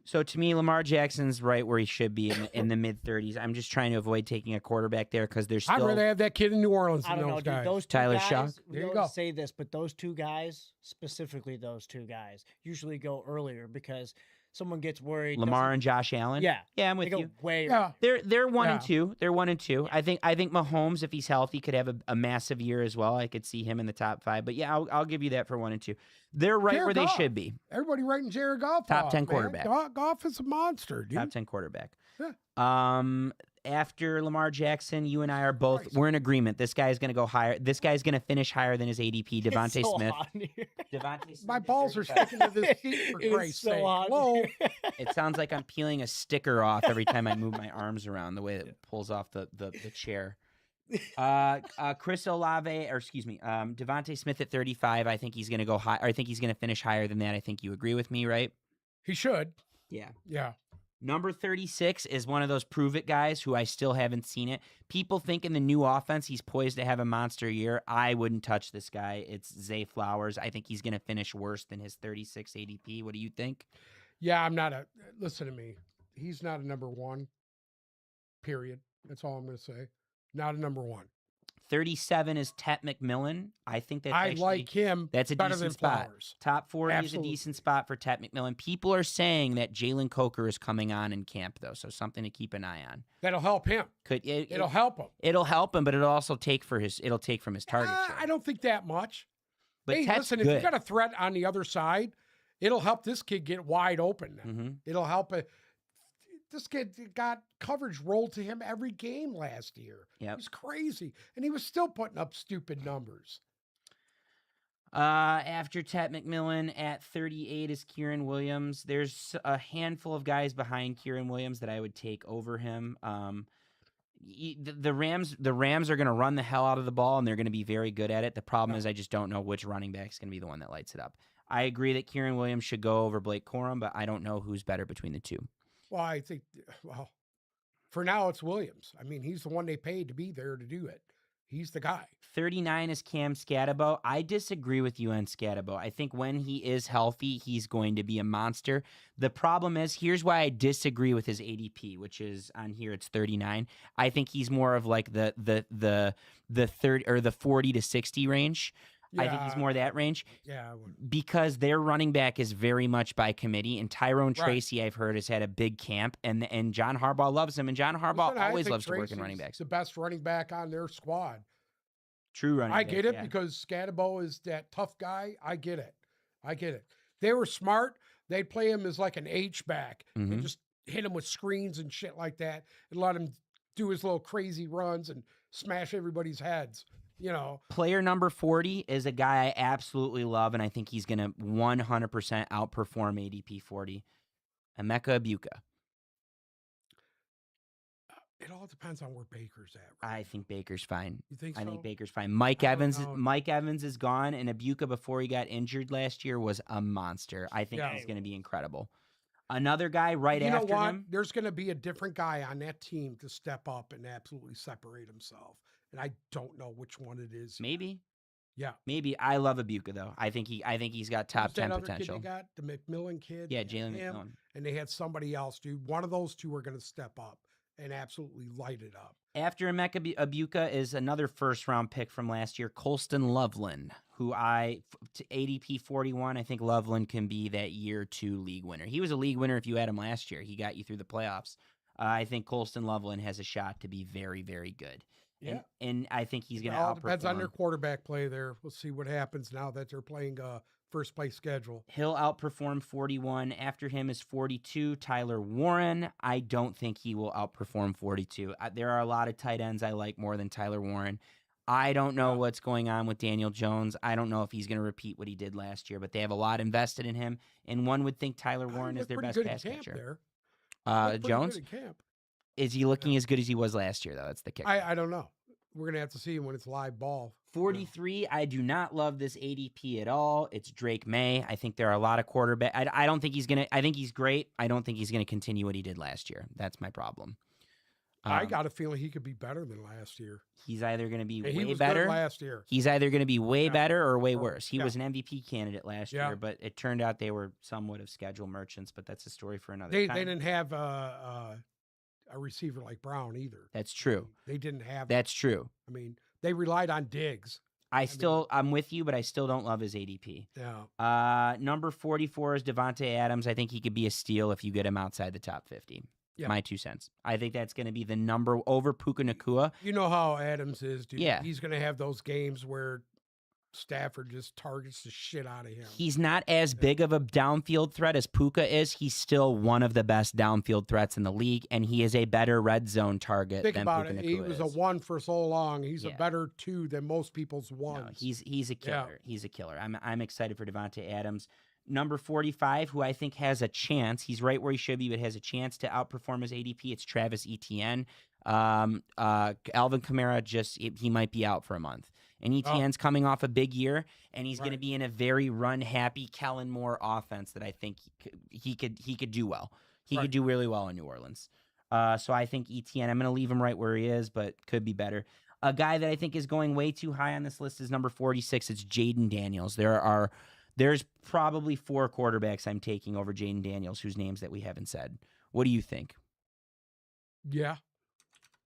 So to me, Lamar Jackson's right where he should be in the mid 30s. I'm just trying to avoid taking a quarterback there because there's I'd still. rather have that kid in New Orleans I than don't know, those dude. guys. Those two Tyler guys, Shaw? we There you always go. say this, but those two guys, specifically those two guys, usually go earlier because someone gets worried. Lamar doesn't- and Josh Allen. Yeah, Yeah, I'm they with go you. way. Yeah. They're one and Yeah. two. They're 1 and 2. I think Mahomes, if he's healthy, could have a massive year as well. I could see him in the top 5. But yeah, I'll give you that for 1 and 2. They're right Jared where they Goff. should be. Everybody writing Jared Goff Top off, 10 man. quarterback. Goff is a monster, dude. Top 10 quarterback. Yeah. After Lamar Jackson, you and I are both Christ. we're in agreement. This guy's going to go higher. This guy's going to finish higher than his ADP. It's Devontae so Smith. hot in here. Devontae Smith My at balls are 35. sticking to this seat for It is Christ's so sake. hot in Whoa. here. It sounds like I'm peeling a sticker off every time I move my arms around. The way it pulls off the chair. Chris Olave, or excuse me, Devontae Smith at 35. I think he's going to go high. Or I think he's going to finish higher than that. I think you agree with me, right? He should. Yeah. Yeah. Number 36 is one of those prove it guys who I still haven't seen it. People think in the new offense he's poised to have a monster year. I wouldn't touch this guy. It's Zay Flowers. I think he's going to finish worse than his 36 ADP. What do you think? Yeah, I'm not a. Listen to me. He's not a number one. Period. That's all I'm going to say. Not a number one. 37 is Tet McMillan. I think that's I actually, like him. that's a better decent than spot. Flowers. Top 40 Absolutely. is a decent spot for Tet McMillan. People are saying that Jalen Coker is coming on in camp, though, so something to keep an eye on. That'll help him. It'll help him. It'll help him, but it'll also take from his target share. I don't think that much. But hey, Tet's listen, good. if you got a threat on the other side, it'll help this kid get wide open. Mm-hmm. It'll help it. This kid got coverage rolled to him every game last year. Yep. It was crazy. And he was still putting up stupid numbers. After Tet McMillan at 38 is Kieran Williams. There's a handful of guys behind Kieran Williams that I would take over him. The Rams are going to run the hell out of the ball, and they're going to be very good at it. The problem is I just don't know which running back is going to be the one that lights it up. I agree that Kieran Williams should go over Blake Corum, but I don't know who's better between the two. Well, I think, for now it's Williams. I mean, he's the one they paid to be there to do it. He's the guy. 39 is Cam Scatabo. I disagree with you on Scatabo. I think when he is healthy, he's going to be a monster. The problem is, here's why I disagree with his ADP, which is on here it's 39. I think he's more of like the 30 or the 40 to 60 range. Yeah, I think he's more that range. Yeah. Because their running back is very much by committee, and Tyrone Tracy, I've heard, has had a big camp, and John Harbaugh loves him, and John Harbaugh always loves to work in running backs. The best running back on their squad. True running back. I get it because Scatabo is that tough guy. I get it. They were smart. They'd play him as like an H-back and just hit him with screens and shit like that and let him do his little crazy runs and smash everybody's heads. You know, player number 40 is a guy I absolutely love, and I think he's going to 100% outperform ADP 40. Emeka Ibuka. It all depends on where Baker's at. Right? I think Baker's fine. You think so? I think Baker's fine. Mike Evans is gone, and Ibuka before he got injured last year was a monster. I think he's going to be incredible. Another guy after him. There's going to be a different guy on that team to step up and absolutely separate himself. And I don't know which one it is. Maybe. Yeah. Maybe. I love Ibuka though. I think he's got top 10 potential. Kid they got the McMillan kid. Yeah, Jalen McMillan. And they had somebody else, dude. One of those two are going to step up and absolutely light it up. After Emeka Ibuka is another first-round pick from last year, Colston Loveland, who to ADP 41, I think Loveland can be that year 2 league winner. He was a league winner if you had him last year. He got you through the playoffs. I think Colston Loveland has a shot to be very, very good. Yeah. And I think he's going to outperform. outperform. Depends on their quarterback play there. We'll see what happens now that they're playing first place schedule. He'll outperform 41. After him is 42, Tyler Warren. I don't think he will outperform 42. There are a lot of tight ends I like more than Tyler Warren. I don't know what's going on with Daniel Jones. I don't know if he's going to repeat what he did last year, but they have a lot invested in him, and one would think Tyler Warren is their best pass catcher. Jones? Is he looking as good as he was last year, though? That's the kicker. I don't know. We're going to have to see him when it's live ball. 43, I do not love this ADP at all. It's Drake May. I think there are a lot of quarterbacks. I don't think he's going to – I think he's great. I don't think he's going to continue what he did last year. That's my problem. I got a feeling he could be better than last year. He's either going to be he way was better. Good last year. He's either going to be way better or way worse. He was an MVP candidate last Yeah. year, but it turned out they were somewhat of schedule merchants, but that's a story for another They time. didn't have a receiver like Brown either. That's true. They didn't have. That's true. I mean, they relied on Diggs. I'm with you, but I still don't love his ADP. Yeah. Number 44 is Devontae Adams. I think he could be a steal if you get him outside the top 50. Yeah. My 2 cents. I think that's going to be the number over Puka Nacua. You know how Adams is, dude. Yeah. He's going to have those games where Stafford just targets the shit out of him. He's not as big of a downfield threat as Puka is. He's still one of the best downfield threats in the league, and he is a better red zone target Think than about Puka it. Nacua He was is. a 1 for so long. He's a Yeah. better 2 than most people's ones. No, he's a killer. He's a killer. I'm excited for Devontae Adams. Number 45, who I think has a chance. He's right where he should be, but has a chance to outperform his ADP. It's Travis Etienne. Alvin Kamara he might be out for a month. And ETN's coming off a big year, and he's going to Right. be in a very run-happy Kellen Moore offense that I think he could do well. He could Right. do really well in New Orleans. So I think ETN, I'm going to leave him right where he is, but could be better. A guy that I think is going way too high on this list is number 46. It's Jaden Daniels. There's probably 4 quarterbacks I'm taking over Jaden Daniels, whose names that we haven't said. What do you think? Yeah.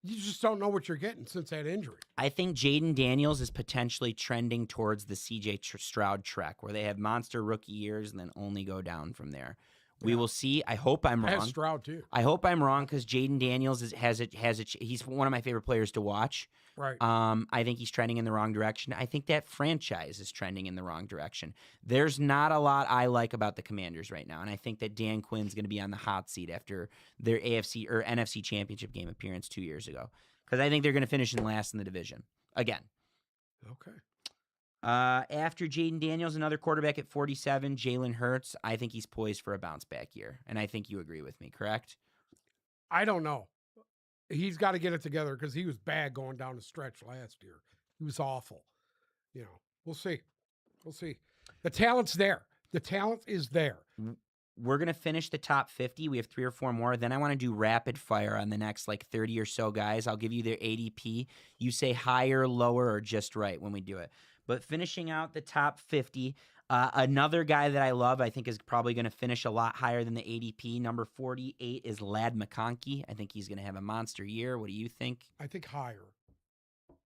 You just don't know what you're getting since that injury. I think Jaden Daniels is potentially trending towards the CJ Stroud trek, where they have monster rookie years and then only go down from there. We will see. I hope I'm I have wrong. Stroud too. I hope I'm wrong because Jaden Daniels he's one of my favorite players to watch. Right. I think he's trending in the wrong direction. I think that franchise is trending in the wrong direction. There's not a lot I like about the Commanders right now, and I think that Dan Quinn's going to be on the hot seat after their AFC or NFC Championship game appearance 2 years ago, because I think they're going to finish in last in the division again. Okay. After Jaden Daniels, another quarterback at 47, Jalen Hurts. I think he's poised for a bounce back year, and I think you agree with me, correct? I don't know. He's got to get it together because he was bad going down the stretch last year. He was awful. You know, we'll see. We'll see. The talent's there. The talent is there. We're going to finish the top 50. We have 3 or 4 more. Then I want to do rapid fire on the next 30 or so guys. I'll give you their ADP. You say higher, lower, or just right when we do it. But finishing out the top 50, another guy that I love, I think is probably going to finish a lot higher than the ADP. Number 48 is Ladd McConkey. I think he's going to have a monster year. What do you think? I think higher.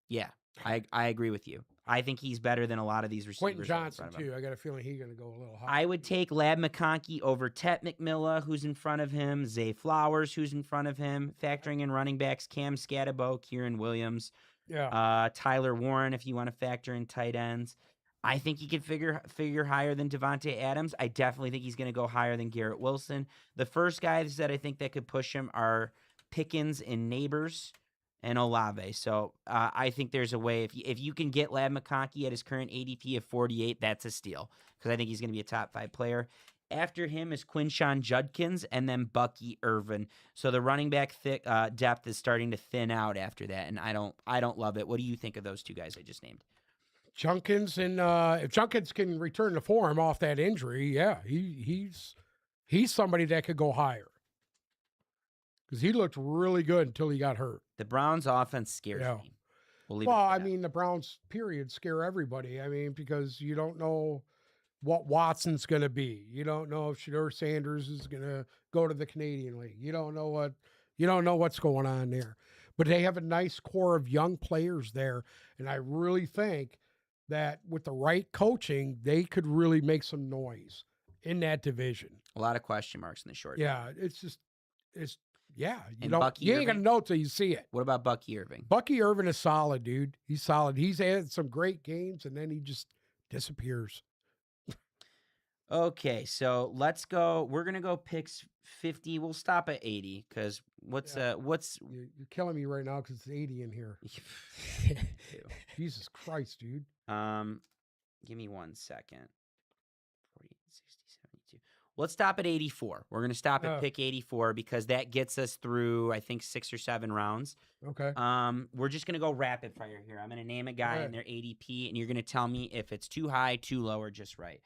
Yeah, I agree with you. I think he's better than a lot of these receivers. Quentin right in Johnson, front of him. too. I got a feeling he's going to go a little higher. I would take Ladd McConkey over Tet McMillan, who's in front of him, Zay Flowers, who's in front of him, factoring in running backs, Cam Scatterbo, Kieran Williams, Tyler Warren, if you want to factor in tight ends. I think he could figure higher than Devontae Adams. I definitely think he's going to go higher than Garrett Wilson. The first guys that I think that could push him are Pickens and Neighbors and Olave. So I think there's a way. If you can get Ladd McConkey at his current ADP of 48, that's a steal, because I think he's going to be a top 5 player. After him is Quinshawn Judkins and then Bucky Irvin. So the running back depth is starting to thin out after that, and I don't love it. What do you think of those 2 guys I just named? Junkins, and if Junkins can return to form off that injury, yeah, he's somebody that could go higher, because he looked really good until he got hurt. The Browns' offense scares me. Well, I mean, the Browns, period, scare everybody. I mean, because you don't know what Watson's going to be. You don't know if Shedeur Sanders is going to go to the Canadian League. You don't know what's going on there. But they have a nice core of young players there, and I really think that with the right coaching, they could really make some noise in that division. A lot of question marks in the short. Yeah, you And ain't gonna know till you see it. What about Bucky Irving? Bucky Irving is solid, dude. He's solid. He's had some great games, and then he just disappears. Okay, so let's go. We're gonna go picks 50. We'll stop at 80 because what's You're killing me right now because it's 80 in here. Jesus Christ, dude. Give me 1 second. 40, 60, 72. Let's stop at 84. We're gonna stop at pick 84 because that gets us through, I think, 6 or 7 rounds. Okay. We're just gonna go rapid fire here. I'm gonna name a guy in their ADP, and you're gonna tell me if it's too high, too low, or just right.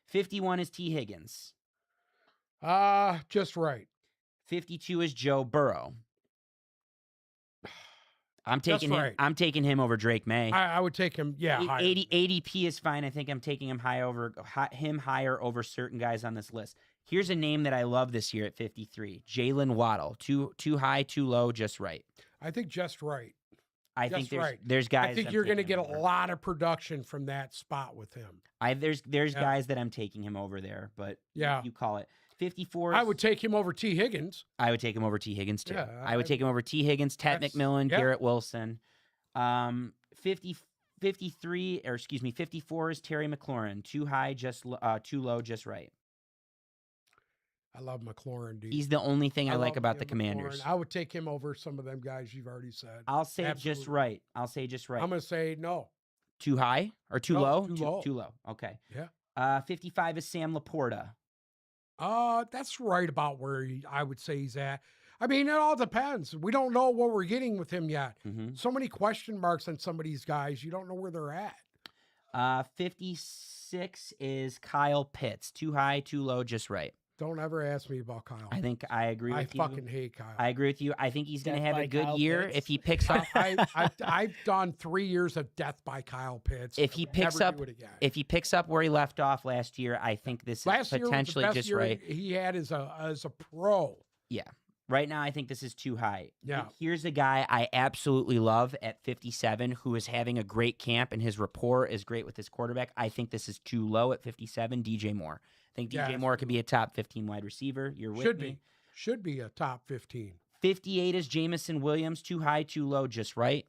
51 is T. Higgins. Just right. 52 is Joe Burrow. I'm taking him. right. I'm taking him over Drake May. I would take him. Yeah, higher. 80 ADP is fine. I think I'm taking him higher over certain guys on this list. Here's a name that I love this year at 53. Jalen Waddle. Too high, too low, just right. I think just right. I think there's guys. I think you're going to get a lot of production from that spot with him. There's guys that I'm taking him over there, but you call it. 54. I would take him over T. Higgins. I would take him over T. Higgins too. Yeah, I would take him over T. Higgins, Ted McMillan, Garrett Wilson. 54 is Terry McLaurin. Too high, too low, just right. I love McLaurin, dude. He's the only thing I like about the Commanders. I would take him over some of them guys you've already said. I'll say just right. I'm going to say no. Too high or too low? Too low. Too low. Okay. Yeah. 55 is Sam Laporta. That's right about where I would say he's at. I mean, it all depends. We don't know what we're getting with him yet. Mm-hmm. So many question marks on some of these guys. You don't know where they're at. 56 is Kyle Pitts. Too high, too low, just right. Don't ever ask me about Kyle. I think I agree with you. I fucking hate Kyle. I agree with you. I think he's going to Death have by a good Kyle year Pitts. if he picks up. I've done 3 years of death by Kyle Pitts. If he picks Never up, do it again. if he picks up where he left off last year, I think this is Last year was the potentially best just year right. he had as a pro. Yeah. Right now, I think this is too high. Yeah. Here's a guy I absolutely love at 57 who is having a great camp and his rapport is great with his quarterback. I think this is too low at 57, DJ Moore. I think Yeah, DJ Moore could be a top 15 wide receiver. You're with me. Should be a top 15. 58 is Jamison Williams. Too high, too low, just right.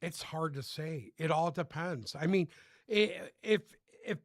It's hard to say. It all depends. I mean, if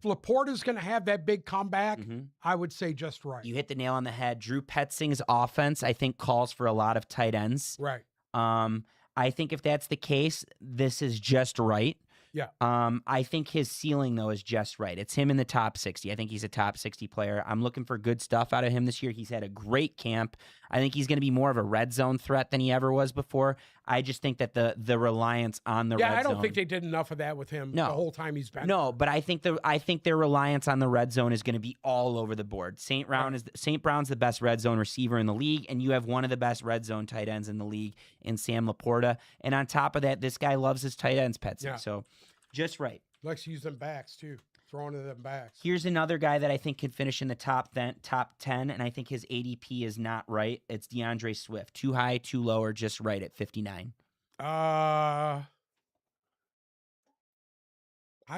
Laporta's going to have that big comeback, Mhm. I would say just right. You hit the nail on the head. Drew Petzing's offense, I think, calls for a lot of tight ends. Right. I think if that's the case, this is just right. Yeah. I think his ceiling, though, is just right. It's him in the top 60. I think he's a top 60 player. I'm looking for good stuff out of him this year. He's had a great camp. I think he's going to be more of a red zone threat than he ever was before. I just think that the reliance on the red zone. I don't think they did enough of that with him the whole time he's been. No, but I think their reliance on the red zone is going to be all over the board. St. Brown's the best red zone receiver in the league, and you have one of the best red zone tight ends in the league in Sam Laporta. And on top of that, this guy loves his tight ends, Petsy. Yeah. So just right. Likes to use them backs too, throwing to them backs. Here's another guy that I think could finish in the top 10, and I think his ADP is not right. It's DeAndre Swift. Too high, too low, or just right at 59. I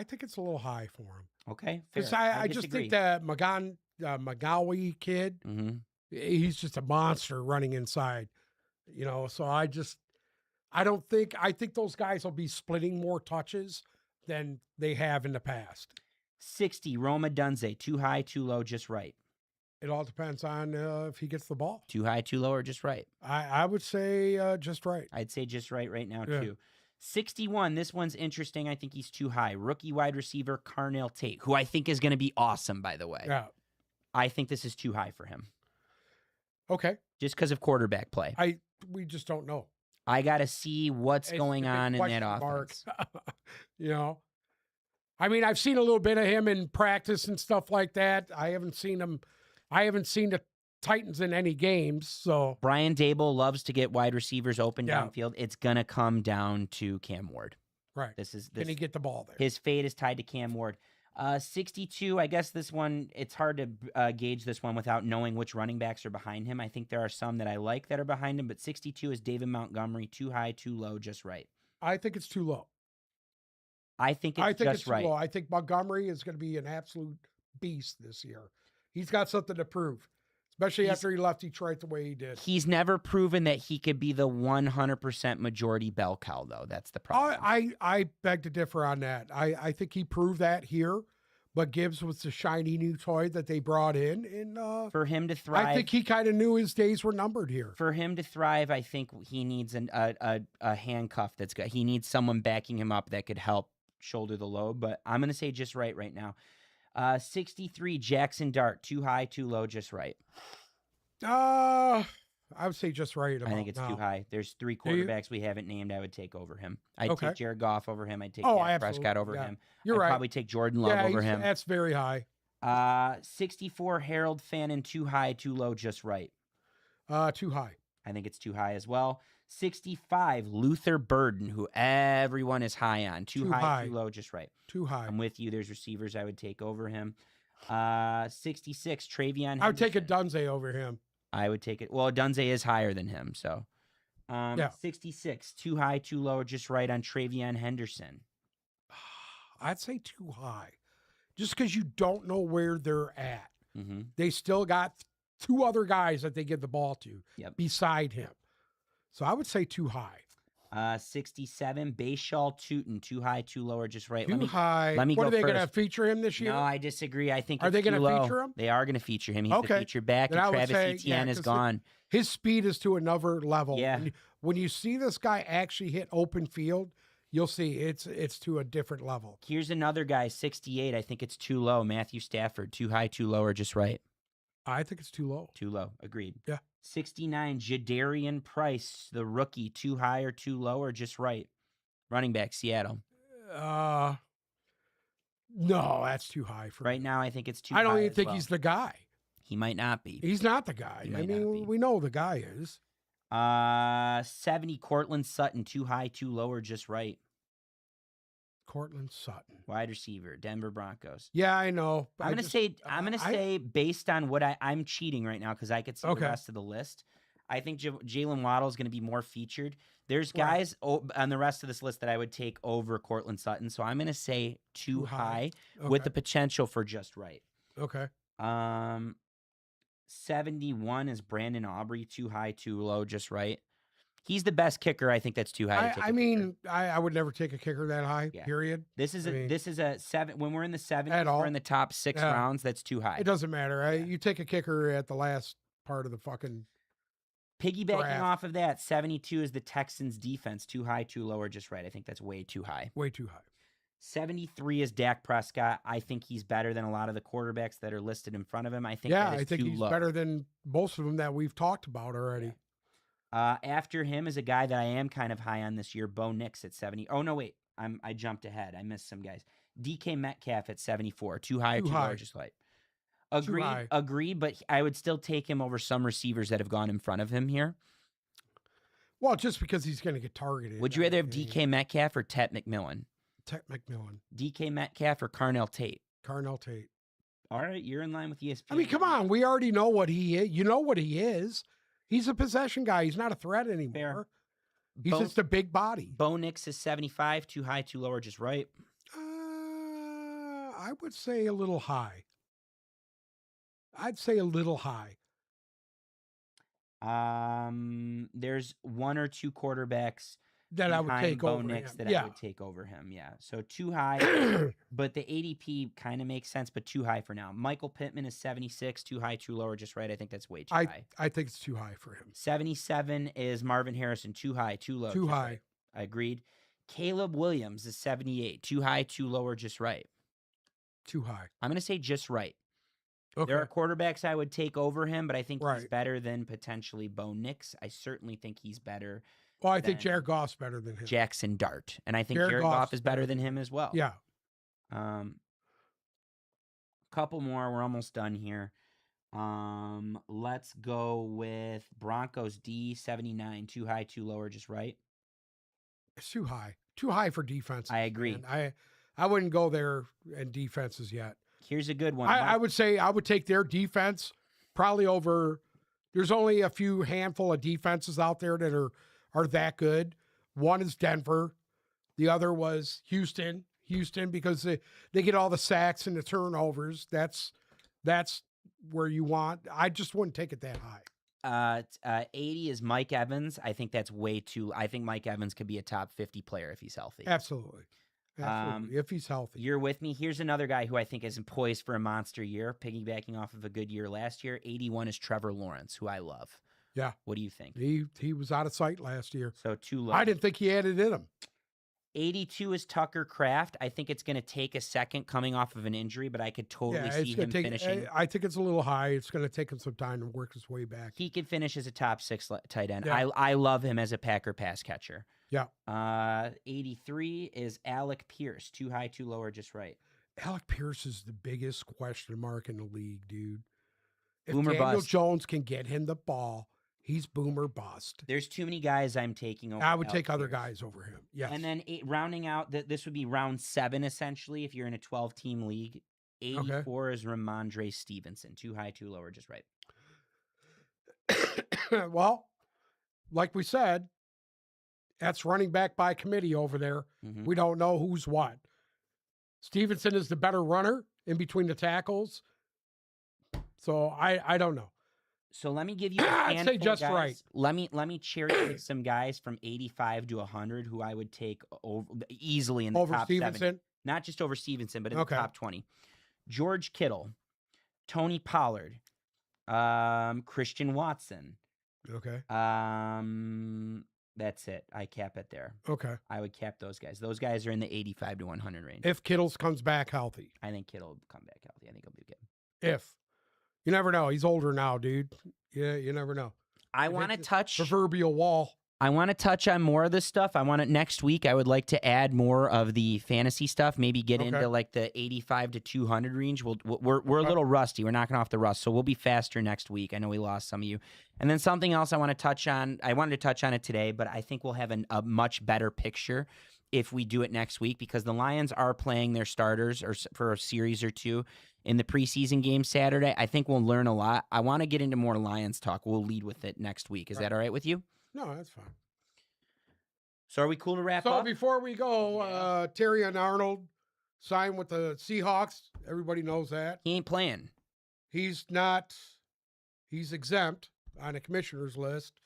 think it's a little high for him. Okay, Because fair. I just think that Magawi kid, Mm-hmm. he's just a monster running inside. So I think those guys will be splitting more touches than they have in the past. 60, Roma Dunze. Too high, too low, just right. It all depends on if he gets the ball. Too high, too low, or just right. I would say just right. I'd say just right now, Yeah. too. 61, this one's interesting. I think he's too high. Rookie wide receiver Carnell Tate, who I think is going to be awesome, by the way. Yeah. I think this is too high for him. Okay. Just because of quarterback play. We just don't know. I got to see what's It's going a big on in that question mark. offense. I mean, I've seen a little bit of him in practice and stuff like that. I haven't seen the Titans in any games. So Brian Dable loves to get wide receivers open Yeah. downfield. It's going to come down to Cam Ward. right. Can he get the ball there? His fate is tied to Cam Ward. 62, I guess this one, it's hard to gauge this one without knowing which running backs are behind him. I think there are some that I like that are behind him, but 62 is David Montgomery. Too high, too low, just right. I think it's too low. I think it's just too right. low. I think Montgomery is going to be an absolute beast this year. He's got something to prove, especially after he left Detroit the way he did. He's never proven that he could be the 100% majority bell cow, though. That's the problem. I beg to differ on that. I think he proved that here, but Gibbs was the shiny new toy that they brought in. And For him to thrive, I think he kind of knew his days were numbered here. For him to thrive, I think he needs a handcuff that's good. He needs someone backing him up that could help shoulder the load. But I'm going to say just right now. 63, Jackson Dart. Too high, too low, just right. I would say just right. I think it's too high. There's 3 Do you? quarterbacks we haven't named I would take over him. I'd Okay. take Jared Goff over him. I'd take Oh, Dak absolutely. Prescott over Yeah. him. You're I'd right. probably take Jordan Love over him. That's very high. 64, Harold Fannin. Too high, too low, just right. Too high. I think it's too high as well. 65, Luther Burden, who everyone is high on. Too high, too low, just right. Too high. I'm with you. There's receivers I would take over him. 66, Travion Henderson. I would take a Dunze over him. I would take it. Well, Dunze is higher than him, so. Yeah. 66, too high, too low, or just right on Travion Henderson. I'd say too high. Just because you don't know where they're at. Mm-hmm. They still got 2 other guys that they give the ball to beside him. So I would say too high. 67, Bayshaw Tootin. Too high, too low, or just right. Too high. Let me What go are they going to first. feature him this year? No, I disagree. I think Are it's they going gonna to feature him? They are going to feature him. He's the Okay. featured back, Then and I would Travis say, Etienne is 'cause gone. His speed is to another level. Yeah. When you see this guy actually hit open field, you'll see it's to a different level. Here's another guy, 68. I think it's too low. Matthew Stafford. Too high, too low, or just right. I think it's too low. Too low. Agreed. Yeah. 69, Jadarian Price, the rookie. Too high or too low or just right? Running back, Seattle. No, that's too high for Right me. now, I think it's too I high don't even as think well. he's the guy. He might not be. He's not the guy. He I might not be. mean, we know the guy is. 70, Cortland Sutton. Too high, too low or just right? Cortland Sutton. Wide receiver, Denver Broncos. Yeah, I know. I'm gonna say based on what I'm cheating right now because I could see the rest of the list. I think Jalen Waddle is going to be more featured. There's guys on the rest of this list that I would take over Cortland Sutton, so I'm going to say too high with the potential for just right. Okay. 71 is Brandon Aubrey. Too high, too low, just right. He's the best kicker. I think that's too high. To take I would never take a kicker that high. Yeah. Period. This is a 7. When we're in the 70s, we're in the top 6 rounds. That's too high. It doesn't matter. You take a kicker at the last part of the fucking. Piggybacking draft. off of that, 72 is the Texans defense. Too high, too low, or just right. I think that's way too high. Way too high. 73 is Dak Prescott. I think he's better than a lot of the quarterbacks that are listed in front of him. I think I think he's better than most of them that we've talked about already. Yeah. After him is a guy that I am kind of high on this year, Bo Nix at 70. Oh, no, wait. I jumped ahead. I missed some guys. DK Metcalf at 74. Too high or too low, or just right. Agreed, but I would still take him over some receivers that have gone in front of him here. Well, just because he's going to get targeted. Would you rather have DK Metcalf or Tet McMillan? Tet McMillan. DK Metcalf or Carnell Tate? Carnell Tate. All right, you're in line with ESPN. I mean, come on. We already know what he is. You know what he is. He's a possession guy. He's not a threat anymore. Fair. He's just a big body. Bo Nix is 75. Too high, too low, or just right? I would say a little high. I'd say a little high. There's one or two quarterbacks that I would take Bo over Nix him. that I would take over him. Yeah. So too high, but the ADP kind of makes sense, but too high for now. Michael Pittman is 76. Too high, too low, or just right? I think that's way too high. I think it's too high for him. 77 is Marvin Harrison. Too high, too low. Too high. Right. I agreed. Caleb Williams is 78. Too high, too low, or just right? Too high. I'm going to say just right. Okay. There are quarterbacks I would take over him, but I think he's better than potentially Bo Nix. I certainly think he's better. Well, I think Jared Goff's better than him. Jackson Dart. And I think Jared Goff is better than him as well. Yeah. Couple more. We're almost done here. Let's go with Broncos D 79. Too high, too low, or just right? It's too high. Too high for defense. I agree. Man. I wouldn't go there in defenses yet. Here's a good one. I would say I would take their defense probably over. There's only a few handful of defenses out there that are that good. One is Denver. The other was Houston. Houston, because they get all the sacks and the turnovers. That's where you want. I just wouldn't take it that high. 80 is Mike Evans. I think that's way too. I think Mike Evans could be a top 50 player if he's healthy. Absolutely. If he's healthy. You're with me. Here's another guy who I think is poised for a monster year, piggybacking off of a good year last year. 81 is Trevor Lawrence, who I love. Yeah. What do you think? He was out of sight last year. So too low. I didn't think he had it in him. 82 is Tucker Kraft. I think it's going to take a second coming off of an injury, but I could totally see him finishing. I think it's a little high. It's going to take him some time to work his way back. He could finish as a top 6 tight end. Yeah. I love him as a Packer pass catcher. Yeah. 83 is Alec Pierce. Too high, too low, or just right? Alec Pierce is the biggest question mark in the league, dude. If Boomer Daniel bust. Jones can get him the ball, he's boomer bust. There's too many guys I'm taking over. I would Alec take other Pierce. guys over him. Yes. And then rounding out, this would be round 7, essentially, if you're in a 12-team league. 84 is Ramondre Stevenson. Too high, too low, or just right? Well, like we said, that's running back by committee over there. Mm-hmm. We don't know who's what. Stevenson is the better runner in between the tackles. So I don't know. So let me give you a I'd handful say just guys. right. Let me cherry pick some guys from 85 to 100 who I would take over easily in the Over top Stevenson? 7. Not just over Stevenson, but in the top 20. George Kittle, Tony Pollard, Christian Watson. Okay. That's it. I cap it there. Okay. I would cap those guys. Those guys are in the 85 to 100 range. If Kittles comes back healthy. I think Kittle will come back healthy. I think he'll be good. If. You never know. He's older now, dude. Yeah, you never know. I want to touch proverbial wall. I want to touch on more of this stuff. I want to next week. I would like to add more of the fantasy stuff. Maybe get into like the 85 to 200 range. We're a little rusty. We're knocking off the rust, so we'll be faster next week. I know we lost some of you. And then something else I want to touch on. I wanted to touch on it today, but I think we'll have a much better picture if we do it next week, because the Lions are playing their starters for a series or two in the preseason game Saturday. I think we'll learn a lot. I want to get into more Lions talk. We'll lead with it next week. Is that all right with you? No, that's fine. So are we cool to wrap So up? before we go, Terry and Arnold signed with the Seahawks. Everybody knows that. He ain't playing. He's not. He's exempt on the commissioner's list.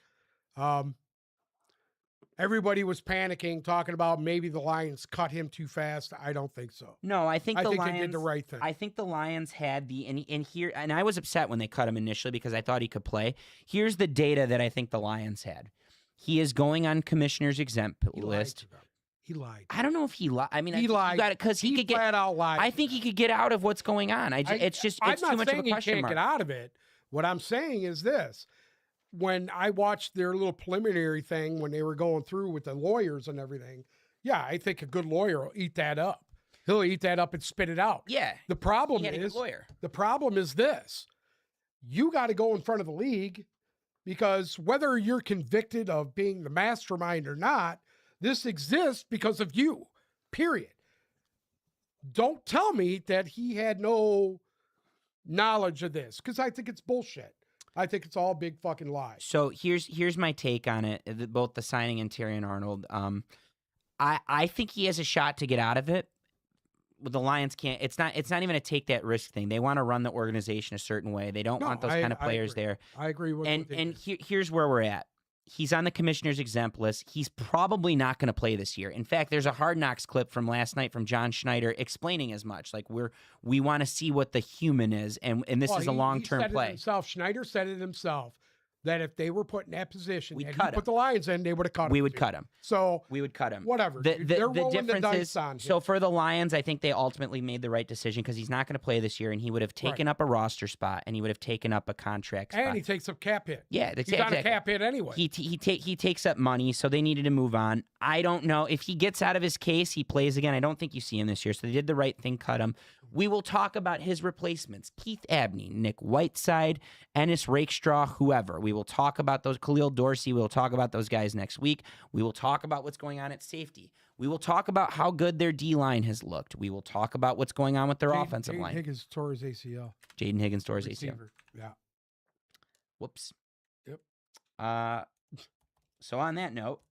Everybody was panicking, talking about maybe the Lions cut him too fast. I don't think so. No, I think the Lions they did the right thing. I think the Lions had and I was upset when they cut him initially because I thought he could play. Here's the data that I think the Lions had. He is going on commissioner's exempt list. He lied. I don't know if he lied. I mean, he lied because he could get flat out lied. I think he could get out of what's going on. It's too much of a question mark. I'm not saying he can't get out of it. What I'm saying is this. When I watched their little preliminary thing when they were going through with the lawyers and everything, yeah, I think a good lawyer will eat that up. He'll eat that up and spit it out. Yeah. The problem is this. You got to go in front of the league, because whether you're convicted of being the mastermind or not, this exists because of you, period. Don't tell me that he had no knowledge of this, because I think it's bullshit. I think it's all big fucking lies. So here's my take on it, both the signing and Terry and Arnold. I think he has a shot to get out of it. The Lions can't. It's not even a take that risk thing. They want to run the organization a certain way. They don't want those kind of players there. I agree with here's where we're at. He's on the commissioner's exempt list. He's probably not going to play this year. In fact, there's a Hard Knocks clip from last night from John Schneider explaining as much. Like we want to see what the human is, and this is a long-term play. Schneider said it himself that if they were put in that position, we'd and cut he put the Lions in, they would have cut him. We would cut him. So we would cut him. Whatever. They're rolling the dice on him. So for the Lions, I think they ultimately made the right decision, because he's not going to play this year, and he would have taken up a roster spot, and he would have taken up a contract spot. And he takes up cap hit. Yeah, he's on a cap hit anyway. He takes up money, so they needed to move on. I don't know if he gets out of his case, he plays again. I don't think you see him this year, so they did the right thing, cut him. We will talk about his replacements: Keith Abney, Nick Whiteside, Ennis Rakestraw, whoever. We will talk about those. Khalil Dorsey. We will talk about those guys next week. We will talk about what's going on at safety. We will talk about how good their D-line has looked. We will talk about what's going on with their offensive line. Higgins tore his ACL. Jaden Higgins tore his ACL. Yeah. Whoops. Yep. So on that note,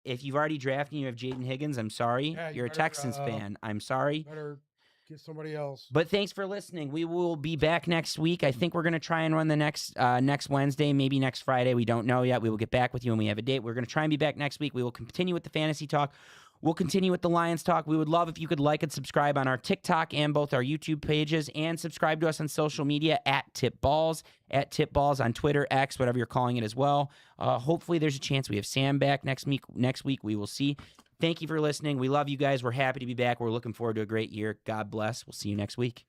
if you've already drafted and you have Jaden Higgins, I'm sorry. Yeah, You're a Texans fan. I'm sorry. Better get somebody else. But thanks for listening. We will be back next week. I think we're going to try and run the next Wednesday, maybe next Friday. We don't know yet. We will get back with you when we have a date. We're going to try and be back next week. We will continue with the fantasy talk. We'll continue with the Lions talk. We would love if you could like and subscribe on our TikTok and both our YouTube pages, and subscribe to us on social media at @TipBalls on Twitter, X, whatever you're calling it as well. Hopefully there's a chance we have Sam back next week. We will see. Thank you for listening. We love you guys. We're happy to be back. We're looking forward to a great year. God bless. We'll see you next week.